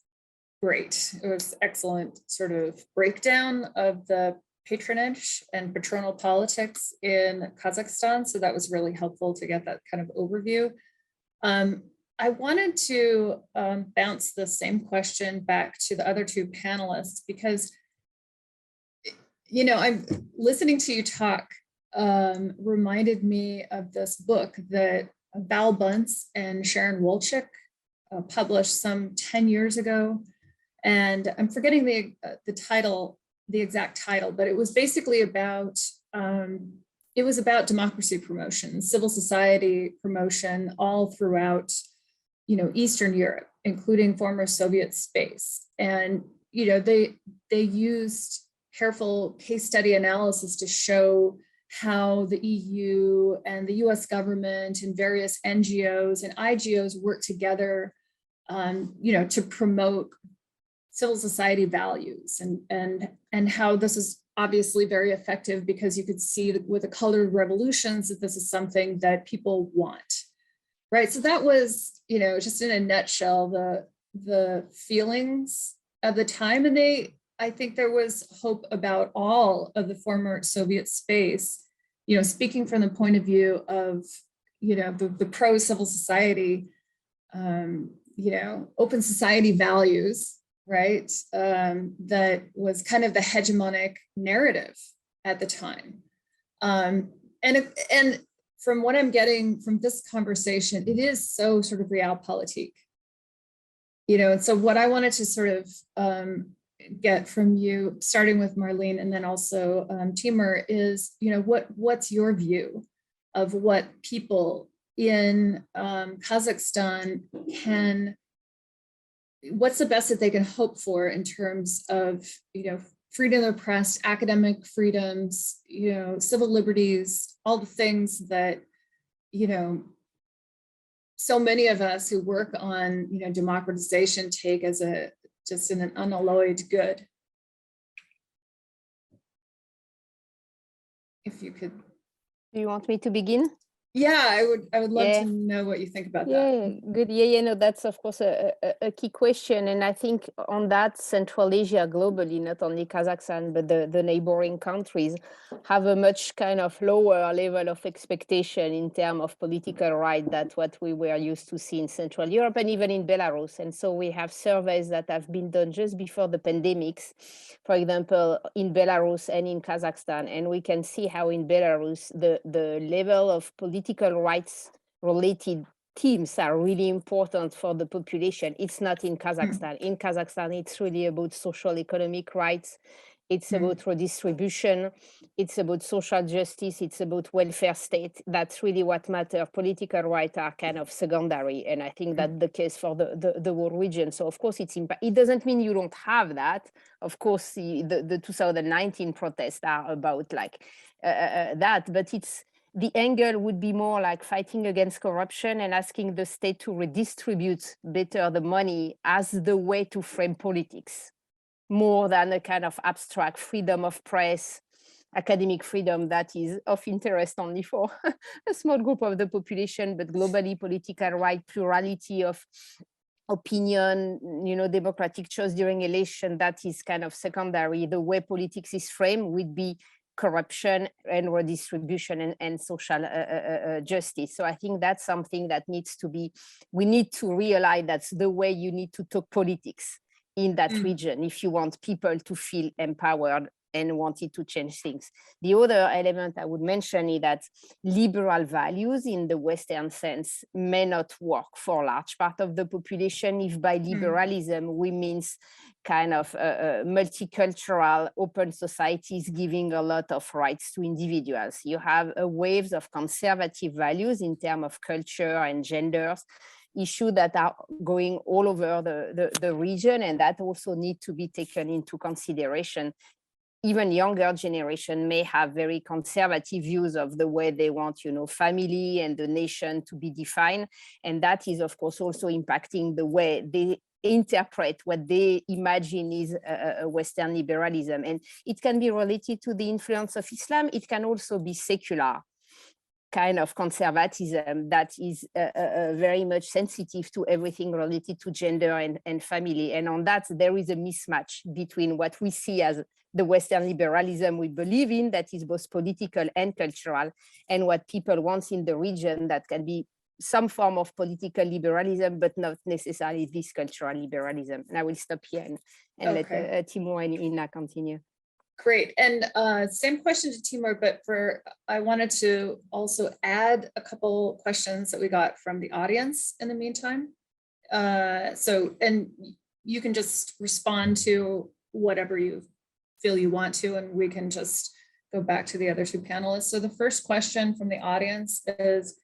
Speaker 1: great. It was excellent sort of breakdown of the patronage and patronal politics in Kazakhstan. So that was really helpful to get that kind of overview. I wanted to bounce the same question back to the other two panelists because, you know, I'm listening to you talk reminded me of this book that Val Bunce and Sharon Wolchik published some 10 years ago. And I'm forgetting the title, the exact title, but it was basically about, democracy promotion, civil society promotion all throughout, you know, Eastern Europe, including former Soviet space. And, you know, they used careful case study analysis to show how the EU and the US government and various NGOs and IGOs work together, you know, to promote civil society values and how this is obviously very effective because you could see with the colored revolutions that this is something that people want, right? So that was, you know, just in a nutshell, the feelings of the time. And I think there was hope about all of the former Soviet space, you know, speaking from the point of view of, you know, the pro-civil society, you know, open society values, right? That was kind of the hegemonic narrative at the time. And from what I'm getting from this conversation, it is so sort of realpolitik, you know, and so what I wanted to sort of get from you, starting with Marlene and then also Timur, is, you know, what's your view of what people in Kazakhstan what's the best that they can hope for in terms of, you know, freedom of the press, academic freedoms, you know, civil liberties, all the things that, you know, so many of us who work on, you know, democratization take as just an unalloyed good. If you could.
Speaker 3: Do you want me to begin?
Speaker 1: Yeah, I would love to know what you think about that.
Speaker 3: Yeah, good. Yeah, no, that's of course a key question. And I think on that, Central Asia globally, not only Kazakhstan, but the neighboring countries have a much kind of lower level of expectation in terms of political right than what we were used to see in Central Europe and even in Belarus. And so we have surveys that have been done just before the pandemics, for example, in Belarus and in Kazakhstan. And we can see how in Belarus, the level of political rights related themes are really important for the population. It's not in Kazakhstan. In Kazakhstan, it's really about social economic rights. It's about redistribution. It's about social justice. It's about welfare state. That's really what matters. Political rights are kind of secondary. And I think that's the case for the whole region. So of course, it doesn't mean you don't have that. Of course, the 2019 protests are about like that, but the angle would be more like fighting against corruption and asking the state to redistribute better the money as the way to frame politics, more than a kind of abstract freedom of press, academic freedom that is of interest only for a small group of the population, but globally political right, plurality of opinion, you know, democratic choice during election, that is kind of secondary. The way politics is framed would be corruption and redistribution and social justice. So I think that's something that we need to realize that's the way you need to talk politics in that region if you want people to feel empowered and wanted to change things. The other element I would mention is that liberal values in the Western sense may not work for a large part of the population if by liberalism we mean kind of multicultural open societies giving a lot of rights to individuals. You have waves of conservative values in terms of culture and genders, issues that are going all over the region, and that also need to be taken into consideration even younger generation may have very conservative views of the way they want, family and the nation to be defined. And that is, of course, also impacting the way they interpret what they imagine is a Western liberalism. And it can be related to the influence of Islam. It can also be secular kind of conservatism that is very much sensitive to everything related to gender and family. And on that, there is a mismatch between what we see as the Western liberalism we believe in, that is both political and cultural, and what people want in the region that can be some form of political liberalism, but not necessarily this cultural liberalism. And I will stop here and
Speaker 1: Okay.
Speaker 3: let Timur and Ina continue.
Speaker 1: Great. And same question to Timur, but I wanted to also add a couple questions that we got from the audience in the meantime. And you can just respond to whatever you feel you want to, and we can just go back to the other two panelists. So the first question from the audience is,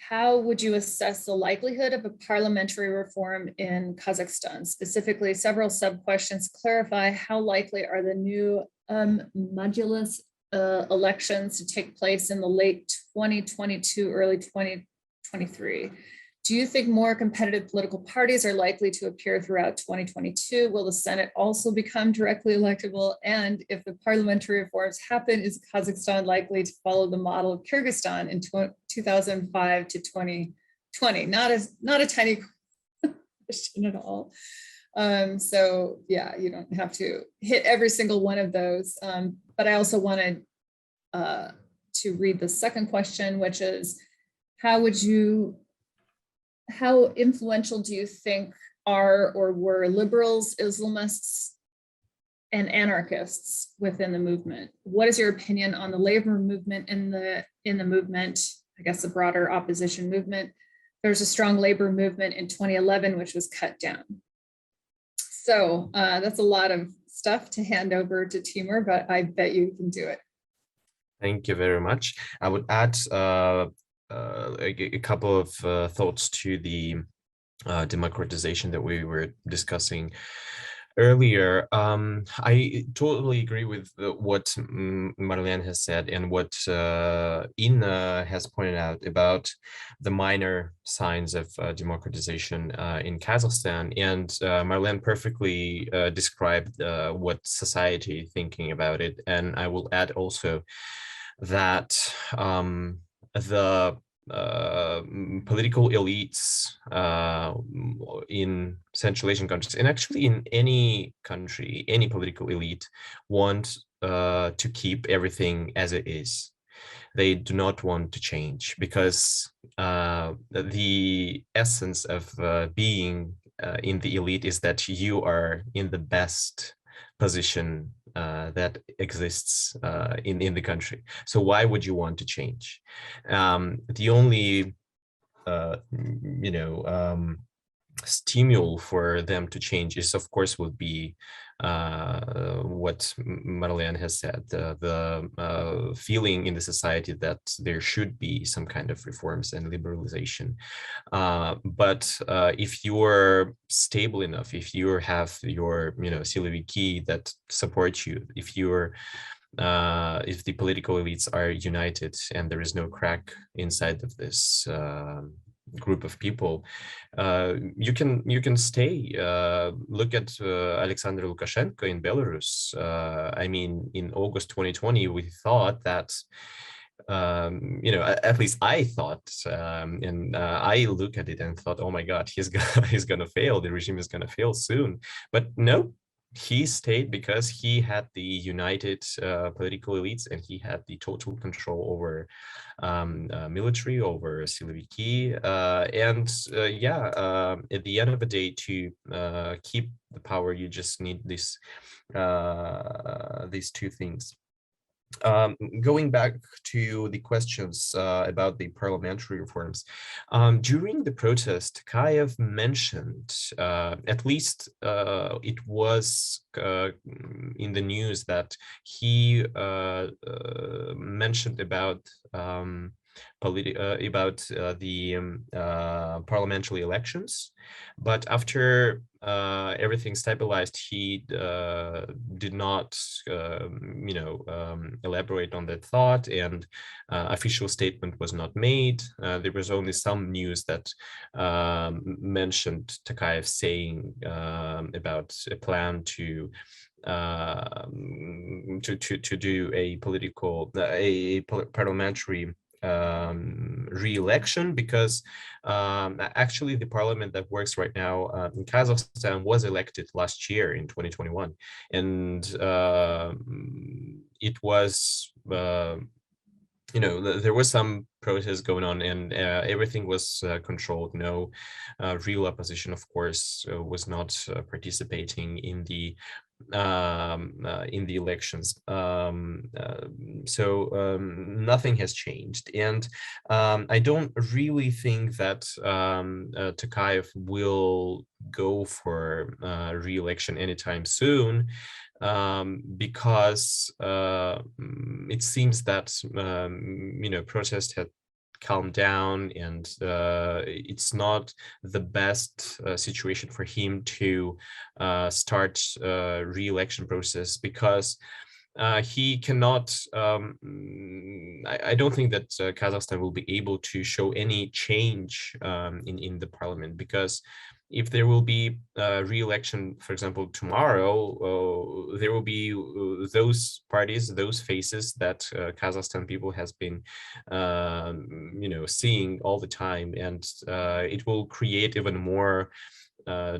Speaker 1: how would you assess the likelihood of a parliamentary reform in Kazakhstan? Specifically, several sub-questions clarify how likely are the new Majlis elections to take place in the late 2022, early 2023. Do you think more competitive political parties are likely to appear throughout 2022? Will the Senate also become directly electable? And if the parliamentary reforms happen, is Kazakhstan likely to follow the model of Kyrgyzstan in 2005 to 2020? Not a tiny question at all. So yeah, you don't have to hit every single one of those. But I also wanted to read the second question, which is, how influential do you think are or were liberals, Islamists, and anarchists within the movement? What is your opinion on the labor movement in the movement, I guess the broader opposition movement? There's a strong labor movement in 2011, which was cut down. So that's a lot of stuff to hand over to Timur, but I bet you can do it.
Speaker 2: Thank you very much. I would add a couple of thoughts to the democratization that we were discussing earlier. I totally agree with what Marlene has said and what Ina has pointed out about the minor signs of democratization in Kazakhstan. And Marlene perfectly described what society thinking about it. And I will add also that the political elites in Central Asian countries, and actually in any country, any political elite, want to keep everything as it is. They do not want to change, because the essence of being in the elite is that you are in the best position that exists in the country. So why would you want to change? The only stimul for them to change is, of course, would be what Marlene has said, the feeling in the society that there should be some kind of reforms and liberalization. But if you're stable enough, if you have your siloviki that support you, if the political elites are united and there is no crack inside of this group of people, you can stay. Look at Alexander Lukashenko in Belarus. I mean, in August 2020, we thought that, at least I thought, and I look at it and thought, oh my God, he's gonna fail. The regime is gonna fail soon. But no. He stayed because he had the united political elites, and he had the total control over military, over siloviki, at the end of the day, to keep the power, you just need these two things. Going back to the questions about the parliamentary reforms, during the protest, Kayev mentioned, at least it was in the news, that he mentioned about parliamentary elections. But after everything stabilized, he did not, elaborate on that thought, and official statement was not made. There was only some news that mentioned Tokayev saying about a plan to do a parliamentary re-election, because actually the parliament that works right now in Kazakhstan was elected last year in 2021, and it was there was some protests going on, and everything was controlled. No real opposition, of course, was not participating in the elections. So nothing has changed, and I don't really think that Tokayev will go for re-election anytime soon, because it seems that protests had calmed down, and it's not the best situation for him to start a re-election process, because he cannot, I don't think that Kazakhstan will be able to show any change in the parliament, because if there will be a re-election, for example, tomorrow, there will be those parties, those faces that Kazakhstan people has been, seeing all the time, and it will create even more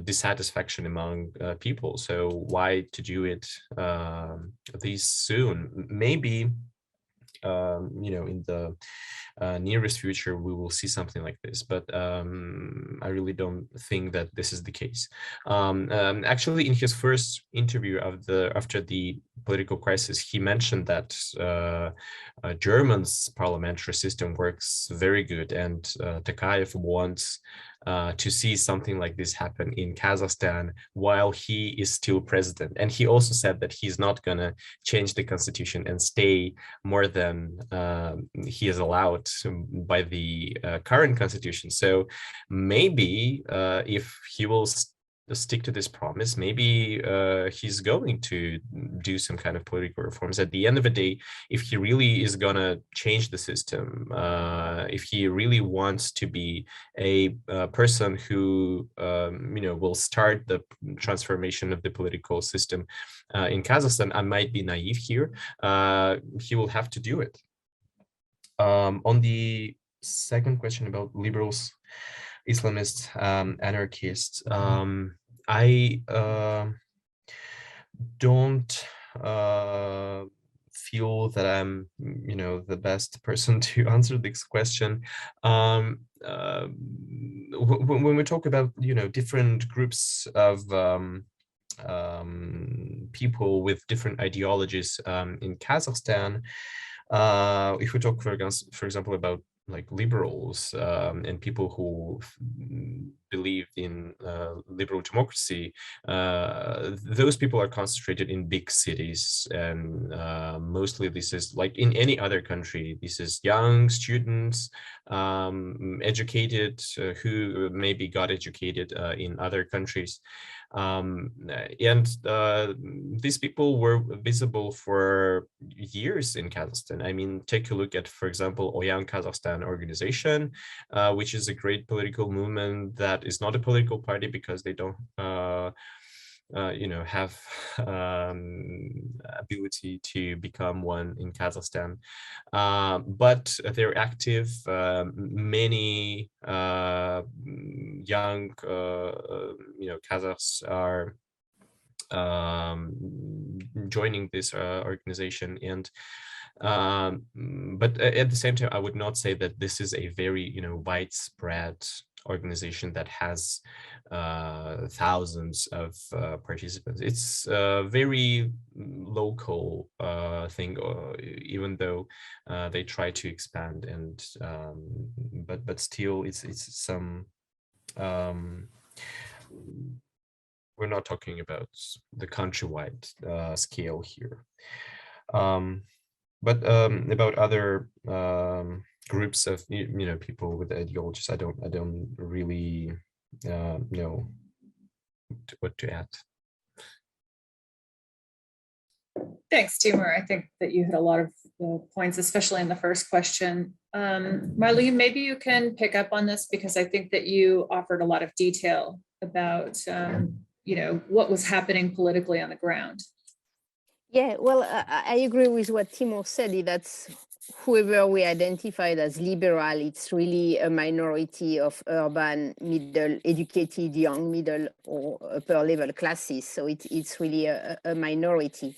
Speaker 2: dissatisfaction among people. So why to do it this soon? Maybe in the nearest future we will see something like this, but I really don't think that this is the case. Actually, in his first interview after the political crisis, he mentioned that German's parliamentary system works very good, and Tokayev wants to see something like this happen in Kazakhstan while he is still president. And he also said that he's not going to change the constitution and stay more than he is allowed by the current constitution. So maybe if he will stick to this promise, maybe he's going to do some kind of political reforms. At the end of the day, if he really is gonna change the system, if he really wants to be a person who will start the transformation of the political system in Kazakhstan, I might be naive here, he will have to do it. On the second question about liberals, Islamists, anarchists, I don't feel that I'm, the best person to answer this question. When we talk about, different groups of people with different ideologies in Kazakhstan, if we talk, for example, about like liberals and people who believe in liberal democracy, those people are concentrated in big cities, and mostly this is like in any other country. This is young students, educated, who maybe got educated in other countries. And these people were visible for years in Kazakhstan. I mean, take a look at, for example, Oyan Kazakhstan organization, which is a great political movement that is not a political party because they don't have ability to become one in Kazakhstan, but they're active. Many young Kazakhs are joining this organization, and but at the same time, I would not say that this is a very widespread organization that has thousands of participants. It's a very local thing, even though they try to expand, and but still it's some we're not talking about the countrywide scale here. But about other groups of people with ideologies. I don't really know what to add.
Speaker 1: Thanks, Timur. I think that you hit a lot of points, especially in the first question. Marlene, maybe you can pick up on this because I think that you offered a lot of detail about what was happening politically on the ground.
Speaker 3: Yeah, well, I agree with what Timur said. That's whoever we identified as liberal, it's really a minority of urban, middle, educated, young, middle or upper level classes. So it's really a minority.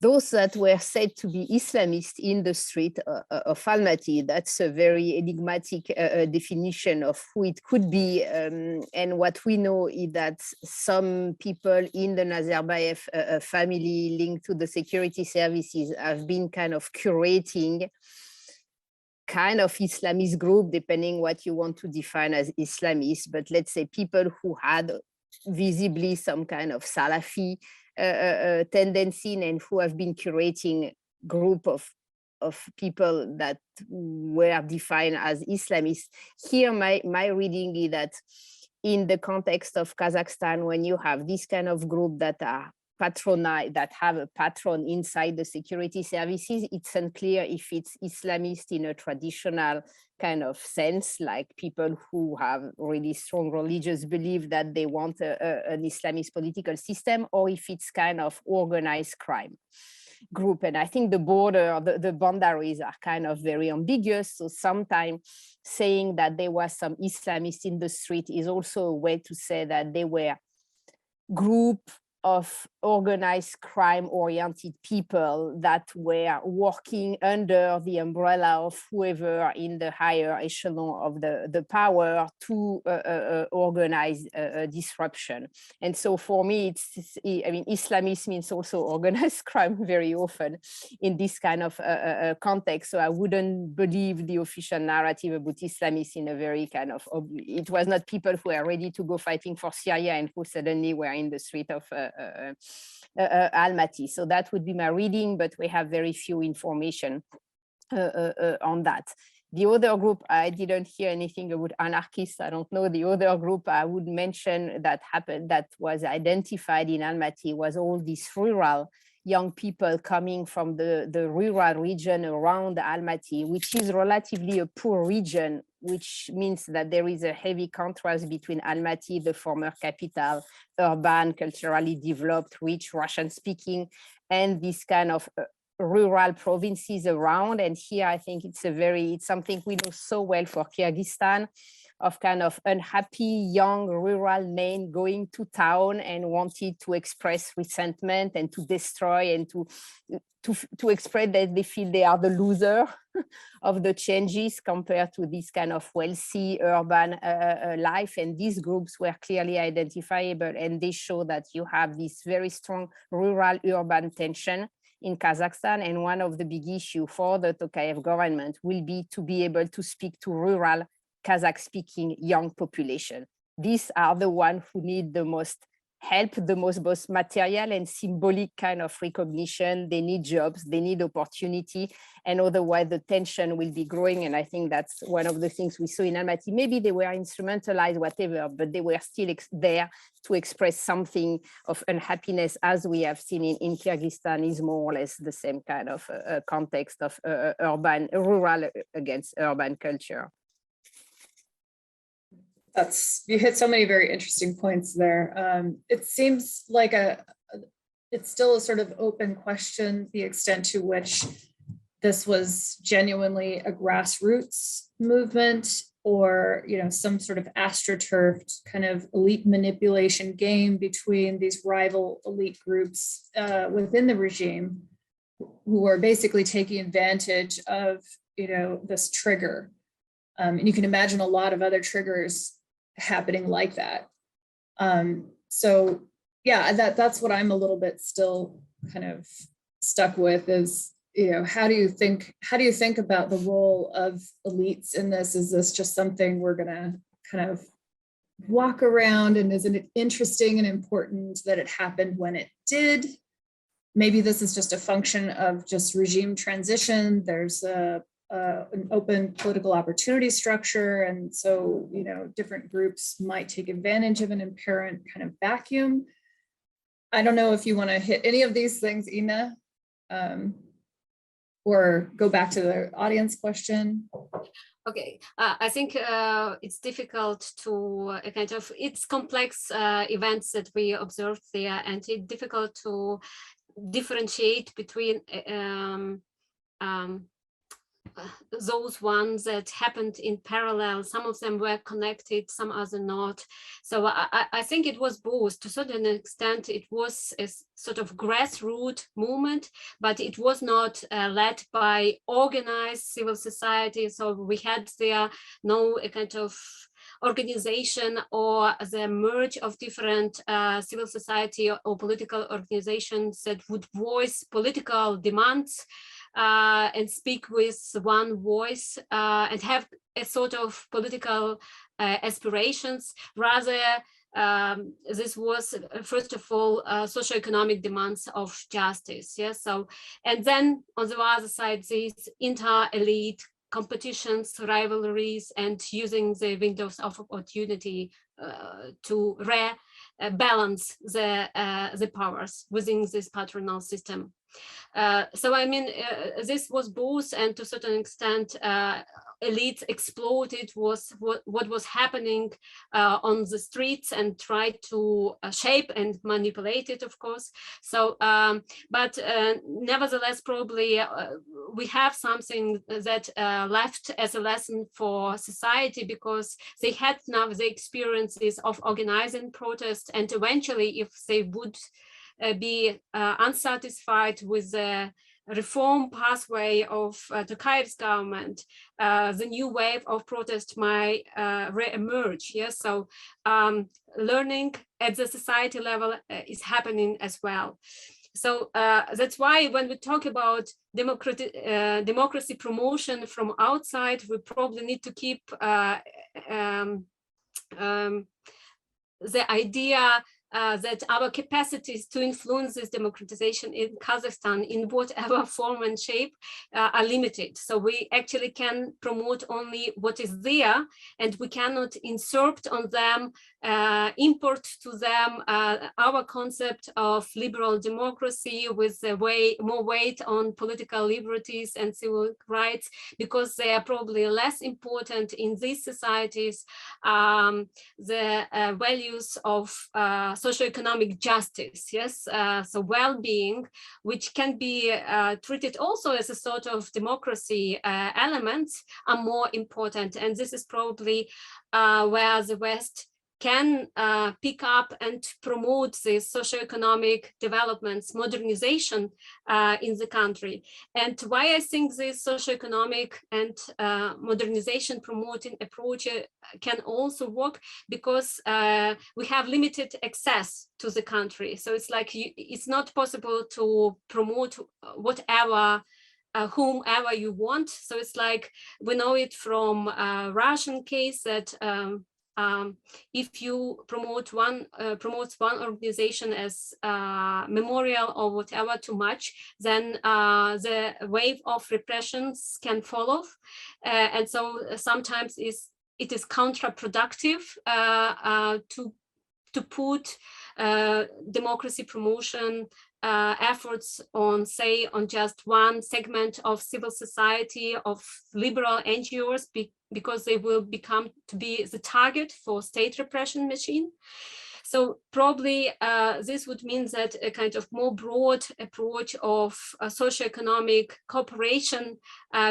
Speaker 3: Those that were said to be Islamist in the street of Almaty, that's a very enigmatic definition of who it could be. And what we know is that some people in the Nazarbayev family linked to the security services have been kind of curating kind of Islamist group, depending what you want to define as Islamist, but let's say people who had visibly some kind of Salafi tendency and who have been curating group of people that were defined as Islamists. Here, my reading is that in the context of Kazakhstan, when you have this kind of group that are patronized, that have a patron inside the security services, it's unclear if it's Islamist in a traditional kind of sense, like people who have really strong religious belief that they want an Islamist political system, or if it's kind of organized crime group. And I think the border, the boundaries are kind of very ambiguous. So sometimes saying that there was some Islamists in the street is also a way to say that they were group of organized crime-oriented people that were working under the umbrella of whoever in the higher echelon of the power to organize disruption. And so for me, Islamism means also organized crime very often in this kind of context. So I wouldn't believe the official narrative about Islamists in a very kind of, it was not people who are ready to go fighting for Syria and who suddenly were in the street of Almaty. So that would be my reading, but we have very few information on that. The other group, I didn't hear anything about anarchists. I don't know. The other group I would mention that happened, that was identified in Almaty, was all these rural young people coming from the rural region around Almaty, which is relatively a poor region, which means that there is a heavy contrast between Almaty, the former capital, urban, culturally developed, rich, Russian-speaking, and this kind of rural provinces around. And here, I think it's something we know so well for Kyrgyzstan, of kind of unhappy young rural men going to town and wanted to express resentment and to destroy and to express that they feel they are the loser of the changes compared to this kind of wealthy urban life. And these groups were clearly identifiable, and they show that you have this very strong rural-urban tension in Kazakhstan. And one of the big issues for the Tokayev government will be to be able to speak to rural Kazakh-speaking young population. These are the ones who need the most help, the most both material and symbolic kind of recognition. They need jobs, they need opportunity, and otherwise the tension will be growing. And I think that's one of the things we saw in Almaty. Maybe they were instrumentalized, whatever, but they were still there to express something of unhappiness, as we have seen in Kyrgyzstan, is more or less the same kind of context of rural against urban culture.
Speaker 1: You hit so many very interesting points there. It seems like it's still a sort of open question, the extent to which this was genuinely a grassroots movement, or some sort of astroturfed kind of elite manipulation game between these rival elite groups within the regime, who are basically taking advantage of this trigger. And you can imagine a lot of other triggers happening like that. So yeah, that's what I'm a little bit still kind of stuck with is, how do you think about the role of elites in this? Is this just something we're gonna kind of walk around, and isn't it interesting and important that it happened when it did? Maybe this is just a function of just regime transition. There's a an open political opportunity structure. And so, you know, different groups might take advantage of an apparent kind of vacuum. I don't know if you want to hit any of these things, Ina, or go back to the audience question.
Speaker 4: Okay, I think it's difficult to it's complex events that we observed there, and it's difficult to differentiate between those ones that happened in parallel. Some of them were connected, some other not. So I think it was both. To a certain extent, it was a sort of grassroots movement, but it was not led by organized civil society. So we had there no kind of organization or the merge of different civil society or political organizations that would voice political demands and speak with one voice and have a sort of political aspirations. Rather, this was first of all socioeconomic demands of justice. Yes, so and then on the other side, these inter-elite competitions, rivalries, and using the windows of opportunity to balance the powers within this patronal system. So I mean, this was both, and to a certain extent, elites exploited what was happening on the streets and tried to shape and manipulate it, of course. So, but nevertheless, probably we have something that left as a lesson for society, because they had now the experiences of organizing protests, and eventually, if they would be unsatisfied with the reform pathway of Tokayev's government, the new wave of protest might re-emerge. Yes, so learning at the society level is happening as well. So that's why when we talk about democracy promotion from outside, we probably need to keep the idea that our capacities to influence this democratization in Kazakhstan in whatever form and shape are limited. So we actually can promote only what is there, and we cannot insert on them, import to them our concept of liberal democracy with more weight on political liberties and civil rights, because they are probably less important in these societies, the values of socioeconomic justice, yes, so well-being, which can be treated also as a sort of democracy elements, are more important. And this is probably where the West can pick up and promote this socioeconomic developments, modernization in the country. And why I think this socioeconomic and modernization promoting approach can also work, because we have limited access to the country. So it's like it's not possible to promote whatever whomever you want. So it's like we know it from Russian case that if you promote promotes one organization as memorial or whatever too much, then the wave of repressions can follow, and so sometimes it is counterproductive to put democracy promotion efforts on, say, on just one segment of civil society, of liberal NGOs, because they will become to be the target for state repression machine. So probably this would mean that a kind of more broad approach of socioeconomic cooperation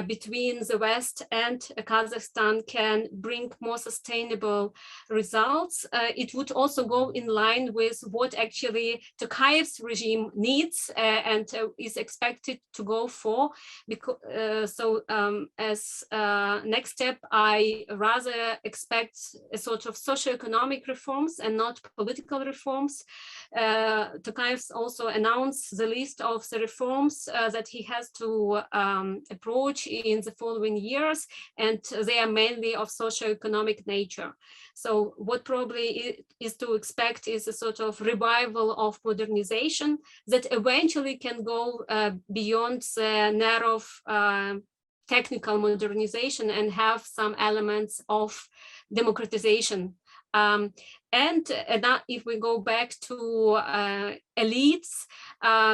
Speaker 4: between the West and Kazakhstan can bring more sustainable results. It would also go in line with what actually Tokayev's regime needs and is expected to go for. Because, as next step, I rather expect a sort of socioeconomic reforms and not political reforms. Tokayev also announced the list of the reforms that he has to approach in the following years, and they are mainly of socioeconomic nature. So what probably is to expect is a sort of revival of modernization that eventually can go beyond the narrow technical modernization and have some elements of democratization. And if we go back to elites,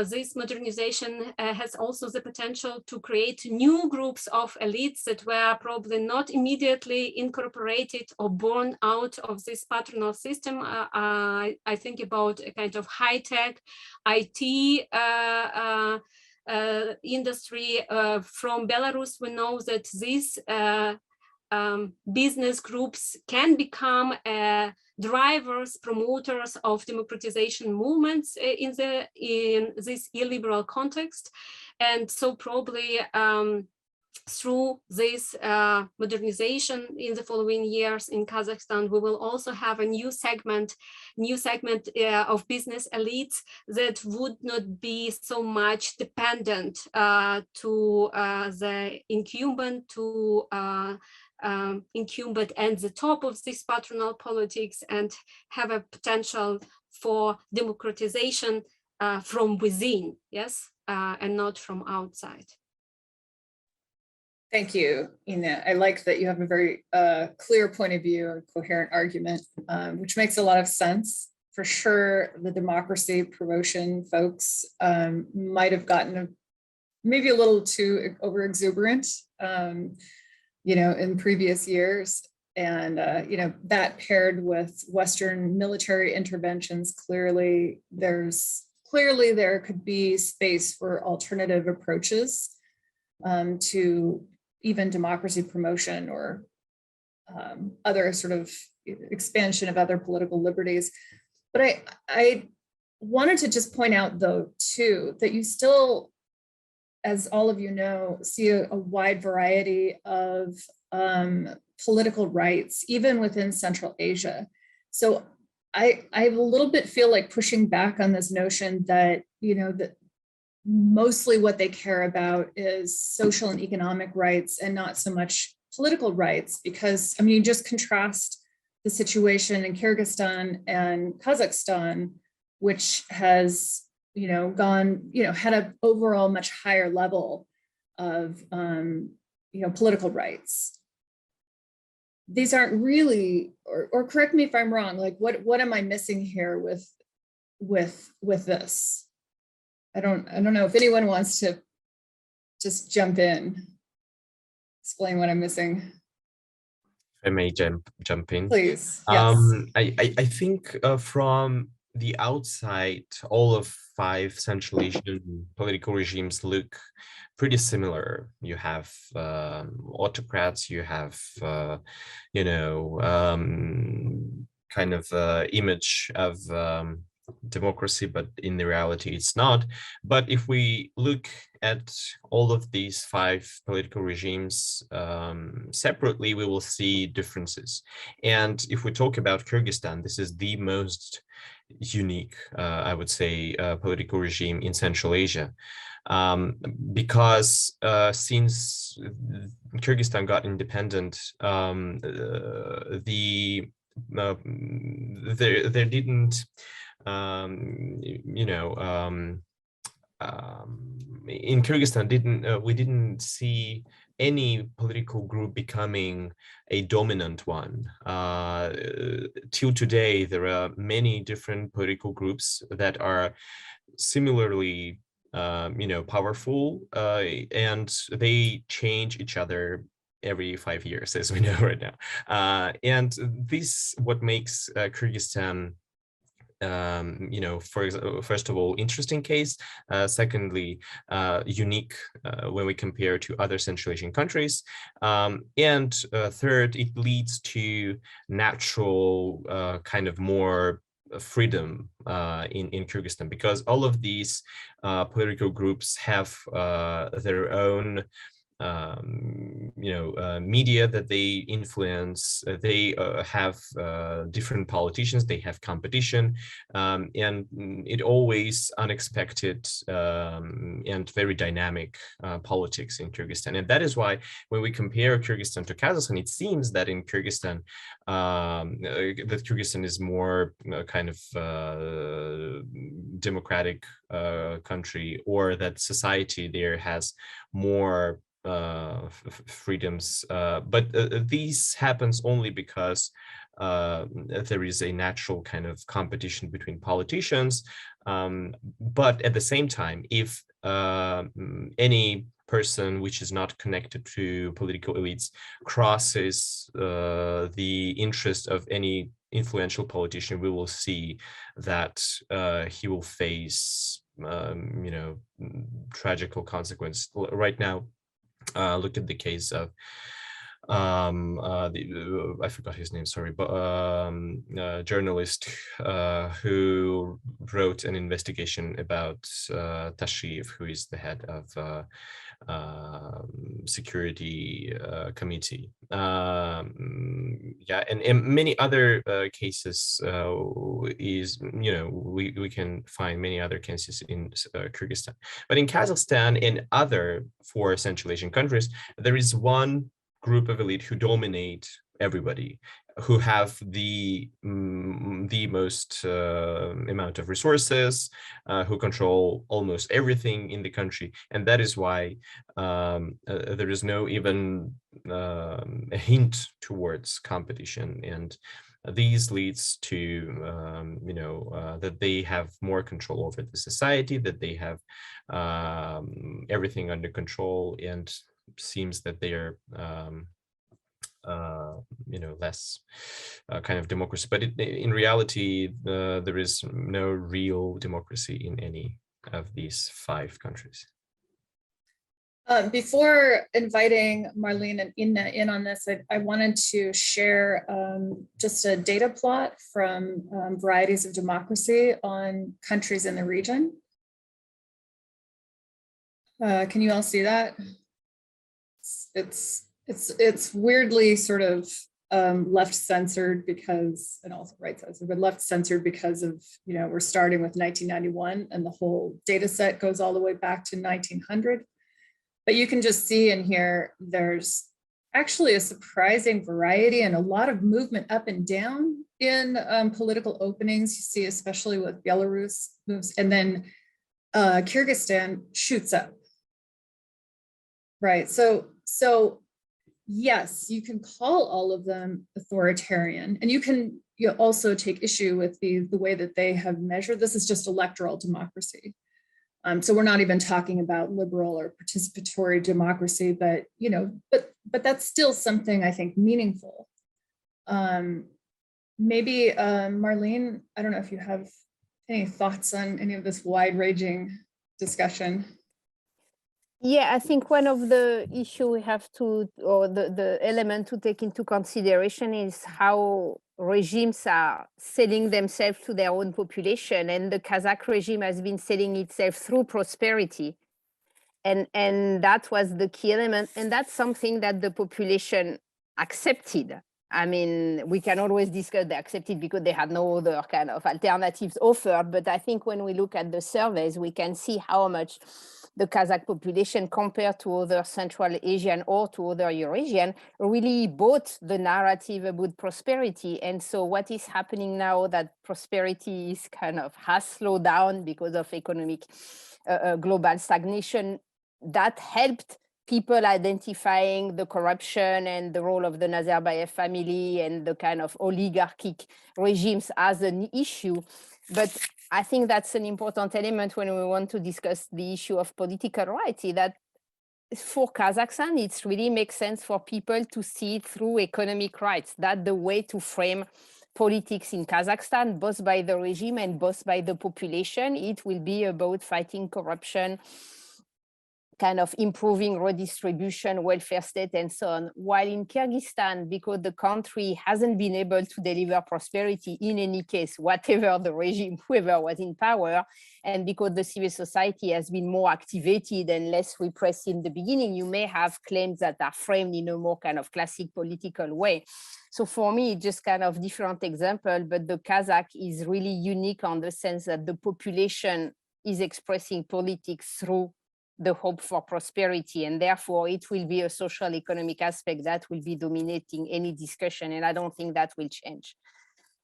Speaker 4: this modernization has also the potential to create new groups of elites that were probably not immediately incorporated or born out of this patronal system. I think about a kind of high-tech IT industry. From Belarus, we know that these business groups can become drivers, promoters of democratization movements in this illiberal context. And so probably through this modernization in the following years in Kazakhstan, we will also have a new segment of business elites that would not be so much dependent to the incumbent, incumbent and the top of this patronal politics, and have a potential for democratization from within, yes, and not from outside.
Speaker 1: Thank you, Ina. I like that you have a very clear point of view and coherent argument, which makes a lot of sense. For sure, the democracy promotion folks might have gotten maybe a little too over exuberant, in previous years. And, that paired with Western military interventions, clearly there could be space for alternative approaches to even democracy promotion or other sort of expansion of other political liberties. But I wanted to just point out, though, too, that you still, as all of you know, see a wide variety of political rights, even within Central Asia. So I a little bit feel like pushing back on this notion that, that mostly what they care about is social and economic rights and not so much political rights, because you just contrast the situation in Kyrgyzstan and Kazakhstan, which has had an overall much higher level of political rights. These aren't really, or correct me if I'm wrong, like what am I missing here with this? I don't know if anyone wants to just jump in, explain what I'm missing.
Speaker 2: If I may jump in.
Speaker 1: Please, yes.
Speaker 2: I think from the outside, all of 5 Central Asian political regimes look pretty similar. You have autocrats, you have, kind of image of democracy, but in the reality it's not. But if we look at all of these 5 political regimes separately, we will see differences. And if we talk about Kyrgyzstan, this is the most unique, I would say, political regime in Central Asia, because since Kyrgyzstan got independent, there didn't in Kyrgyzstan we didn't see any political group becoming a dominant one. Till today, there are many different political groups that are similarly powerful, and they change each other every 5 years, as we know right now. And this what makes Kyrgyzstan first of all, interesting case. Secondly, unique when we compare to other Central Asian countries. And third, it leads to natural kind of more freedom in Kyrgyzstan, because all of these political groups have their own media that they influence. They have different politicians, they have competition, and it always unexpected and very dynamic politics in Kyrgyzstan. And that is why when we compare Kyrgyzstan to Kazakhstan, it seems that in Kyrgyzstan, that Kyrgyzstan is more kind of democratic country, or that society there has more freedoms, but these happens only because there is a natural kind of competition between politicians. But at the same time, if any person which is not connected to political elites crosses the interest of any influential politician, we will see that he will face tragical consequence. Right now, look at the case of I forgot his name, sorry, but journalist who wrote an investigation about Tashiyev, who is the head of security committee. Yeah, and many other cases is, we can find many other cases in Kyrgyzstan. But in Kazakhstan and other 4 Central Asian countries, there is one group of elite who dominate everybody, who have the most amount of resources, who control almost everything in the country, and that is why there is no even a hint towards competition, and these leads to that they have more control over the society, that they have everything under control, and seems that they are less kind of democracy, but in reality there is no real democracy in any of these 5 countries.
Speaker 1: Before inviting Marlene and Inna in on this, I wanted to share just a data plot from Varieties of Democracy on countries in the region. Can you all see that? It's weirdly sort of left censored because, and also right censored, but left censored because of, we're starting with 1991 and the whole data set goes all the way back to 1900. But you can just see in here, there's actually a surprising variety and a lot of movement up and down in political openings. You see, especially with Belarus moves, and then Kyrgyzstan shoots up. Right, so yes, you can call all of them authoritarian, and you can also take issue with the way that they have measured. This is just electoral democracy. So we're not even talking about liberal or participatory democracy, but but that's still something I think meaningful. Maybe Marlene, I don't know if you have any thoughts on any of this wide-ranging discussion.
Speaker 3: Yeah, I think one of the issue we have to, or the element to take into consideration is how regimes are selling themselves to their own population. And the Kazakh regime has been selling itself through prosperity. And that was the key element. And that's something that the population accepted. I mean, we can always discuss they accepted because they had no other kind of alternatives offered. But I think when we look at the surveys, we can see how much the Kazakh population compared to other Central Asian or to other Eurasian really bought the narrative about prosperity. And so what is happening now that prosperity is kind of has slowed down because of economic global stagnation, that helped people identifying the corruption and the role of the Nazarbayev family and the kind of oligarchic regimes as an issue. But I think that's an important element when we want to discuss the issue of political rights, that for Kazakhstan, it really makes sense for people to see it through economic rights. That's the way to frame politics in Kazakhstan, both by the regime and both by the population. It will be about fighting corruption, kind of improving redistribution, welfare state, and so on. While in Kyrgyzstan, because the country hasn't been able to deliver prosperity in any case, whatever the regime, whoever was in power, and because the civil society has been more activated and less repressed in the beginning, you may have claims that are framed in a more kind of classic political way. So for me, just kind of different example, but the Kazakh is really unique on the sense that the population is expressing politics through the hope for prosperity, and therefore it will be a social economic aspect that will be dominating any discussion, and I don't think that will change,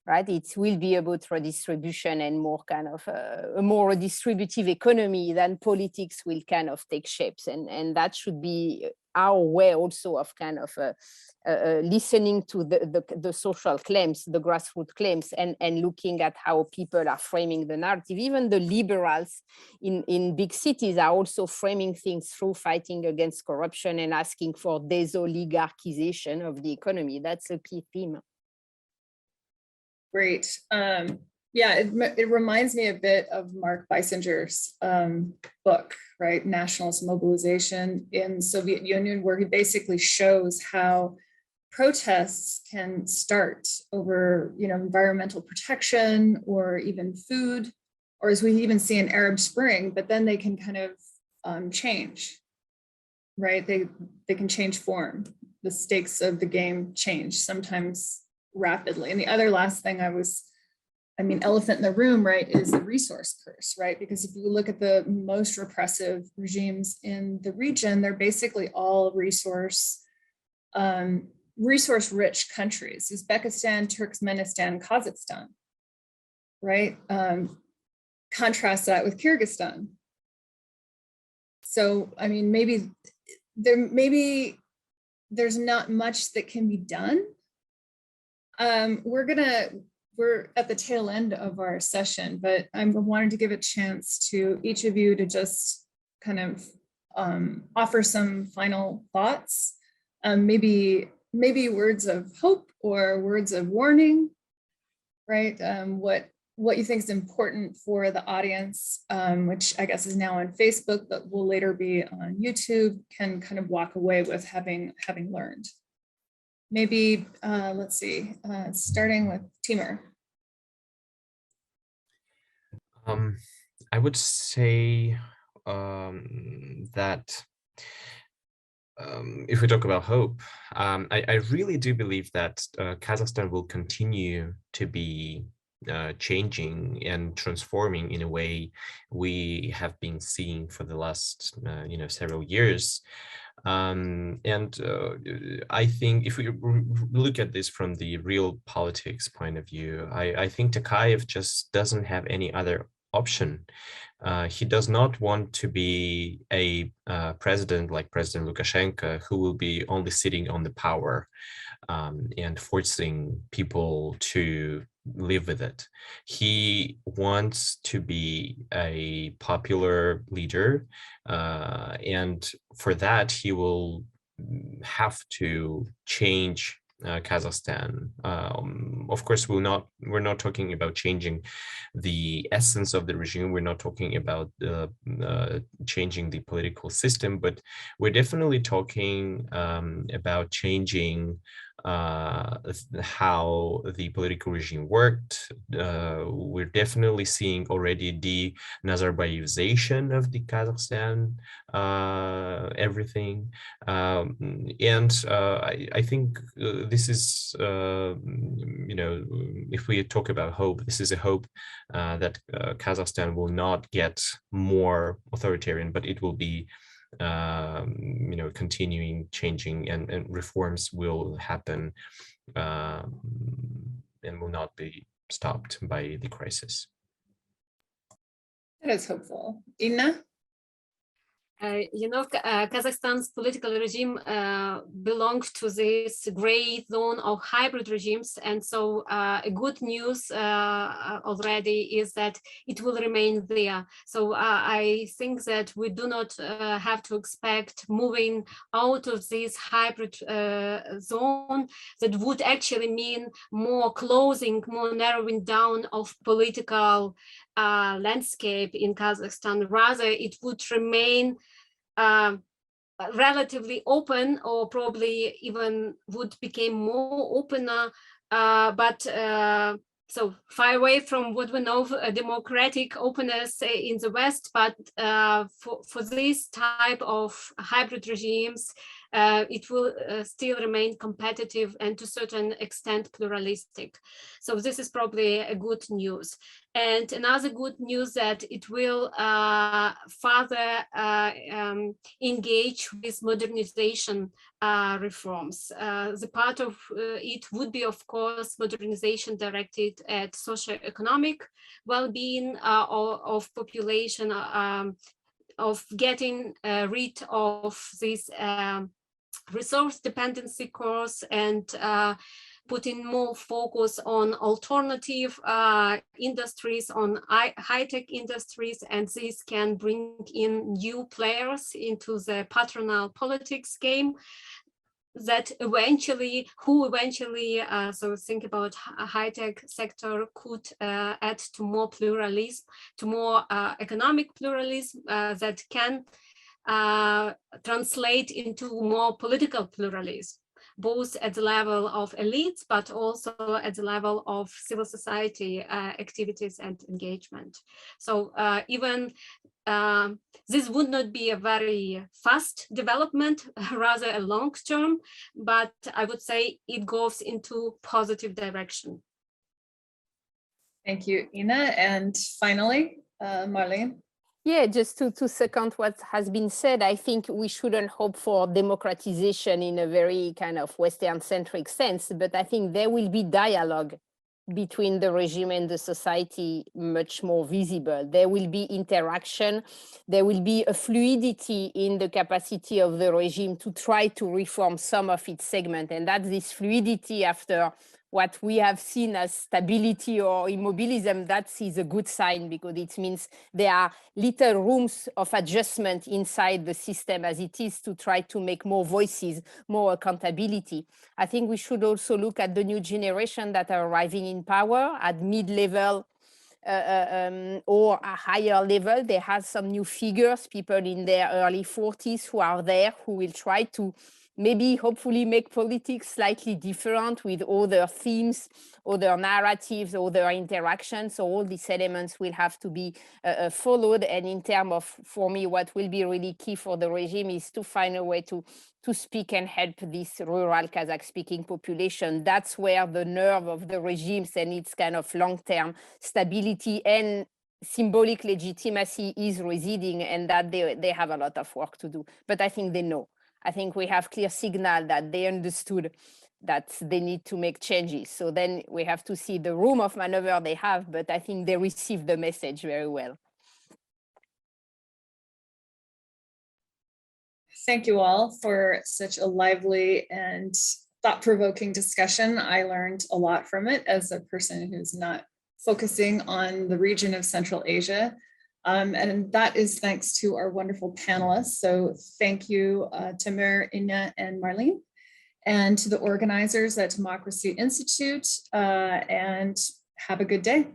Speaker 3: right? It will be about redistribution and more kind of a more redistributive economy than politics will kind of take shapes, and that should be our way also of kind of listening to the social claims, the grassroots claims, and looking at how people are framing the narrative. Even the liberals in big cities are also framing things through fighting against corruption and asking for desoligarchization of the economy. That's a key theme.
Speaker 1: Great. Yeah, it reminds me a bit of Mark Beisinger's book, right? Nationalist Mobilization in Soviet Union, where he basically shows how protests can start over, environmental protection or even food, or as we even see in Arab Spring, but then they can kind of change, right? They can change form. The stakes of the game change, sometimes rapidly. And the other last thing elephant in the room, right, is the resource curse, right? Because if you look at the most repressive regimes in the region, they're basically all resource-rich countries: Uzbekistan, Turkmenistan, Kazakhstan, right? Contrast that with Kyrgyzstan. So, maybe there's not much that can be done. We're at the tail end of our session, but I wanted to give a chance to each of you to just kind of offer some final thoughts, maybe words of hope or words of warning, right? What you think is important for the audience, which I guess is now on Facebook, but will later be on YouTube, can kind of walk away with having learned. Maybe, let's see, starting with Timur.
Speaker 2: I would say that if we talk about hope, I really do believe that Kazakhstan will continue to be changing and transforming in a way we have been seeing for the last several years. I think if we look at this from the real politics point of view, I think Tokayev just doesn't have any other option. He does not want to be a president like President Lukashenko, who will be only sitting on the power and forcing people to live with it. He wants to be a popular leader, and for that he will have to change Kazakhstan. Of course, we're not talking about changing the essence of the regime. We're not talking about changing the political system, but we're definitely talking about changing how the political regime worked. We're definitely seeing already the Nazarbayevization of the Kazakhstan everything, and I think this is if we talk about hope, this is a hope that Kazakhstan will not get more authoritarian, but it will be continuing changing, and reforms will happen and will not be stopped by the crisis.
Speaker 1: That is hopeful. Inna?
Speaker 4: Kazakhstan's political regime belongs to this gray zone of hybrid regimes, and so good news already is that it will remain there. So I think that we do not have to expect moving out of this hybrid zone. That would actually mean more closing, more narrowing down of political landscape in Kazakhstan. Rather, it would remain relatively open, or probably even would become more opener, but so far away from what we know of democratic openness in the West. But for this type of hybrid regimes, it will still remain competitive and to a certain extent pluralistic. So this is probably a good news. And another good news that it will further engage with modernization reforms. The part of it would be, of course, modernization directed at socioeconomic well-being of population, of getting rid of this resource dependency course and putting more focus on alternative industries, on high-tech industries, and this can bring in new players into the patronal politics game that eventually, so think about a high-tech sector could add to more pluralism, to more economic pluralism that can translate into more political pluralism, both at the level of elites, but also at the level of civil society activities and engagement. So even this would not be a very fast development, rather a long term, but I would say it goes into positive direction.
Speaker 1: Thank you, Ina. And finally, Marlene.
Speaker 3: Yeah, just to second what has been said, I think we shouldn't hope for democratization in a very kind of Western-centric sense, but I think there will be dialogue between the regime and the society much more visible. There will be interaction. There will be a fluidity in the capacity of the regime to try to reform some of its segment. And that's this fluidity after what we have seen as stability or immobilism, that is a good sign, because it means there are little rooms of adjustment inside the system as it is to try to make more voices, more accountability. I think we should also look at the new generation that are arriving in power at mid-level or a higher level. They have some new figures, people in their early 40s who are there, who will try to maybe hopefully make politics slightly different with other themes, other narratives, other interactions. So all these elements will have to be followed. And in terms of, for me, what will be really key for the regime is to find a way to speak and help this rural Kazakh speaking population. That's where the nerve of the regimes and its kind of long-term stability and symbolic legitimacy is residing, and that they have a lot of work to do. But I think they know. I think we have clear signal that they understood that they need to make changes. So then we have to see the room of maneuver they have, but I think they received the message very well.
Speaker 1: Thank you all for such a lively and thought-provoking discussion. I learned a lot from it as a person who's not focusing on the region of Central Asia. And that is thanks to our wonderful panelists. So thank you, Tamer, Ina, and Marlene, and to the organizers at Democracy Institute, and have a good day.